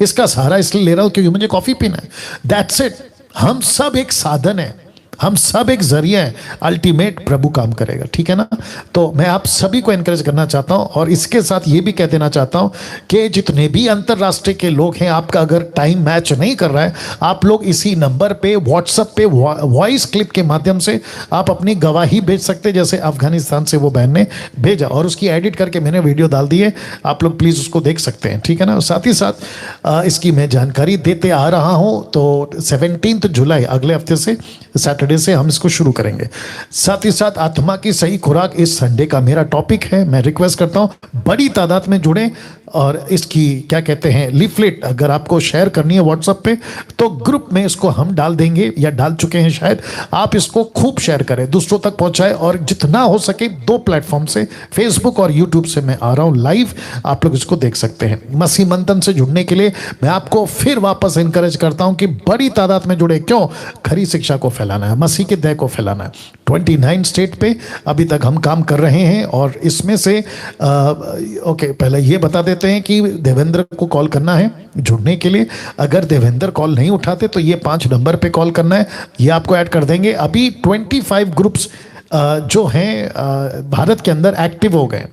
इसका सहारा इसलिए ले रहा हूं क्योंकि मुझे कॉफी पीना है, दैट्स इट। हम सब एक साधन है, हम सब एक जरिया है, अल्टीमेट प्रभु काम करेगा, ठीक है ना। तो मैं आप सभी को एनकरेज करना चाहता हूं और इसके साथ ये भी कह देना चाहता हूं कि जितने भी अंतरराष्ट्रीय के लोग हैं, आपका अगर टाइम मैच नहीं कर रहा है, आप लोग इसी नंबर पे व्हाट्सएप पे वॉइस क्लिप के माध्यम से आप अपनी गवाही भेज सकते हैं। जैसे अफगानिस्तान से वो बहन ने भेजा और उसकी एडिट करके मैंने वीडियो डाल दी है, आप लोग प्लीज़ उसको देख सकते हैं, ठीक है ना। साथ ही साथ इसकी मैं जानकारी देते आ रहा हूँ। तो 17 जुलाई अगले हफ्ते से, सैटरडे से हम इसको शुरू करेंगे। साथ ही साथ आत्मा की सही खुराक इस संडे का मेरा टॉपिक है। मैं रिक्वेस्ट करता हूं बड़ी तादाद में जुड़े और इसकी क्या कहते हैं लीफलेट अगर आपको शेयर करनी है व्हाट्सएप पे, तो ग्रुप में इसको हम डाल देंगे या डाल चुके हैं शायद। आप इसको खूब शेयर करें, दूसरों तक पहुंचाएं और जितना हो सके 2 प्लेटफॉर्म से, फेसबुक और यूट्यूब से मैं आ रहा हूं लाइव, आप लोग इसको देख सकते हैं। मसीह मंथन से जुड़ने के लिए मैं आपको फिर वापस इंकरेज करता हूं कि बड़ी तादाद में जुड़े। क्यों? खरी शिक्षा को फैलाना है, मसीह के दया को फैलाना है। 29 स्टेट पे अभी तक हम काम कर रहे हैं और इसमें से ओके, पहले ये बता देते हैं कि देवेंद्र को कॉल करना है जुड़ने के लिए। अगर देवेंद्र कॉल नहीं उठाते तो ये 5 नंबर पे कॉल करना है, ये आपको ऐड कर देंगे। अभी 25 ग्रुप्स जो हैं भारत के अंदर एक्टिव हो गए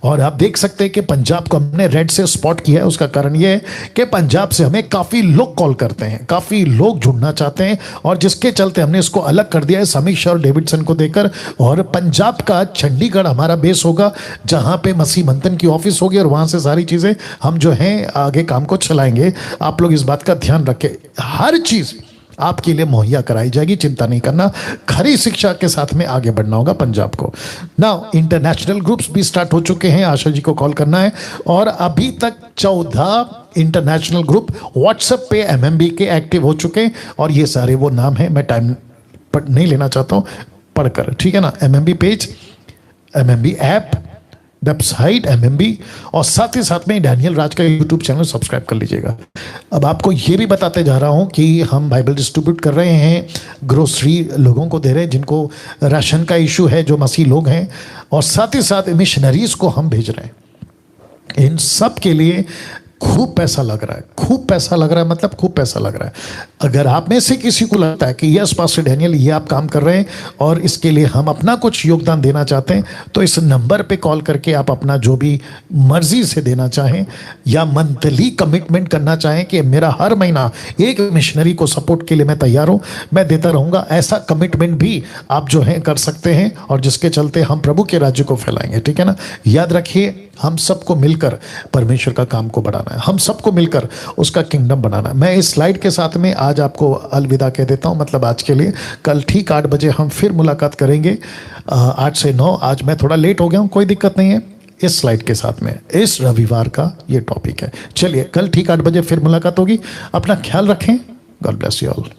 और आप देख सकते हैं कि पंजाब को हमने रेड से स्पॉट किया है। उसका कारण ये है कि पंजाब से हमें काफ़ी लोग कॉल करते हैं, काफ़ी लोग जुड़ना चाहते हैं और जिसके चलते हमने इसको अलग कर दिया है समीक्षा और डेविडसन को देकर। और पंजाब का चंडीगढ़ हमारा बेस होगा, जहाँ पे मसीह मंथन की ऑफिस होगी और वहाँ से सारी चीज़ें हम जो हैं आगे काम को चलाएंगे। आप लोग इस बात का ध्यान रखें, हर चीज़ आपके लिए मुहैया कराई जाएगी, चिंता नहीं करना। खरी शिक्षा के साथ में आगे बढ़ना होगा पंजाब को। नाउ इंटरनेशनल ग्रुप्स भी स्टार्ट हो चुके हैं, आशा जी को कॉल करना है। और अभी तक 14 इंटरनेशनल ग्रुप व्हाट्सएप पे MMB के एक्टिव हो चुके हैं और ये सारे वो नाम हैं, मैं टाइम नहीं लेना चाहता हूँ पढ़कर, ठीक है ना। MMB page, MMB app, website MMB और साथ ही साथ में डैनियल राज का यूट्यूब चैनल सब्सक्राइब कर लीजिएगा। अब आपको ये भी बताते जा रहा हूँ कि हम बाइबल डिस्ट्रीब्यूट कर रहे हैं, ग्रोसरी लोगों को दे रहे हैं जिनको राशन का इशू है, जो मसीह लोग हैं, और साथ ही साथ मिशनरीज को हम भेज रहे हैं। इन सब के लिए खूब पैसा लग रहा है, खूब पैसा लग रहा है, मतलब खूब पैसा लग रहा है। अगर आप में से किसी को लगता है कि यस पास्टर डैनियल ये आप काम कर रहे हैं और इसके लिए हम अपना कुछ योगदान देना चाहते हैं, तो इस नंबर पे कॉल करके आप अपना जो भी मर्जी से देना चाहें या मंथली कमिटमेंट करना चाहें कि मेरा हर महीना एक मिशनरी को सपोर्ट के लिए मैं तैयार हूँ, मैं देता रहूँगा, ऐसा कमिटमेंट भी आप जो है कर सकते हैं और जिसके चलते हम प्रभु के राज्य को फैलाएंगे, ठीक है ना। याद रखिए, हम सबको मिलकर परमेश्वर का काम को बढ़ाना है, हम सबको मिलकर उसका किंगडम बनाना है। मैं इस स्लाइड के साथ में आज आपको अलविदा कह देता हूं, मतलब आज के लिए। कल ठीक 8 बजे हम फिर मुलाकात करेंगे, 8 से 9। आज मैं थोड़ा लेट हो गया हूं, कोई दिक्कत नहीं है। इस स्लाइड के साथ में इस रविवार का ये टॉपिक है। चलिए, कल ठीक 8 बजे फिर मुलाकात होगी। अपना ख्याल रखें। God bless you all.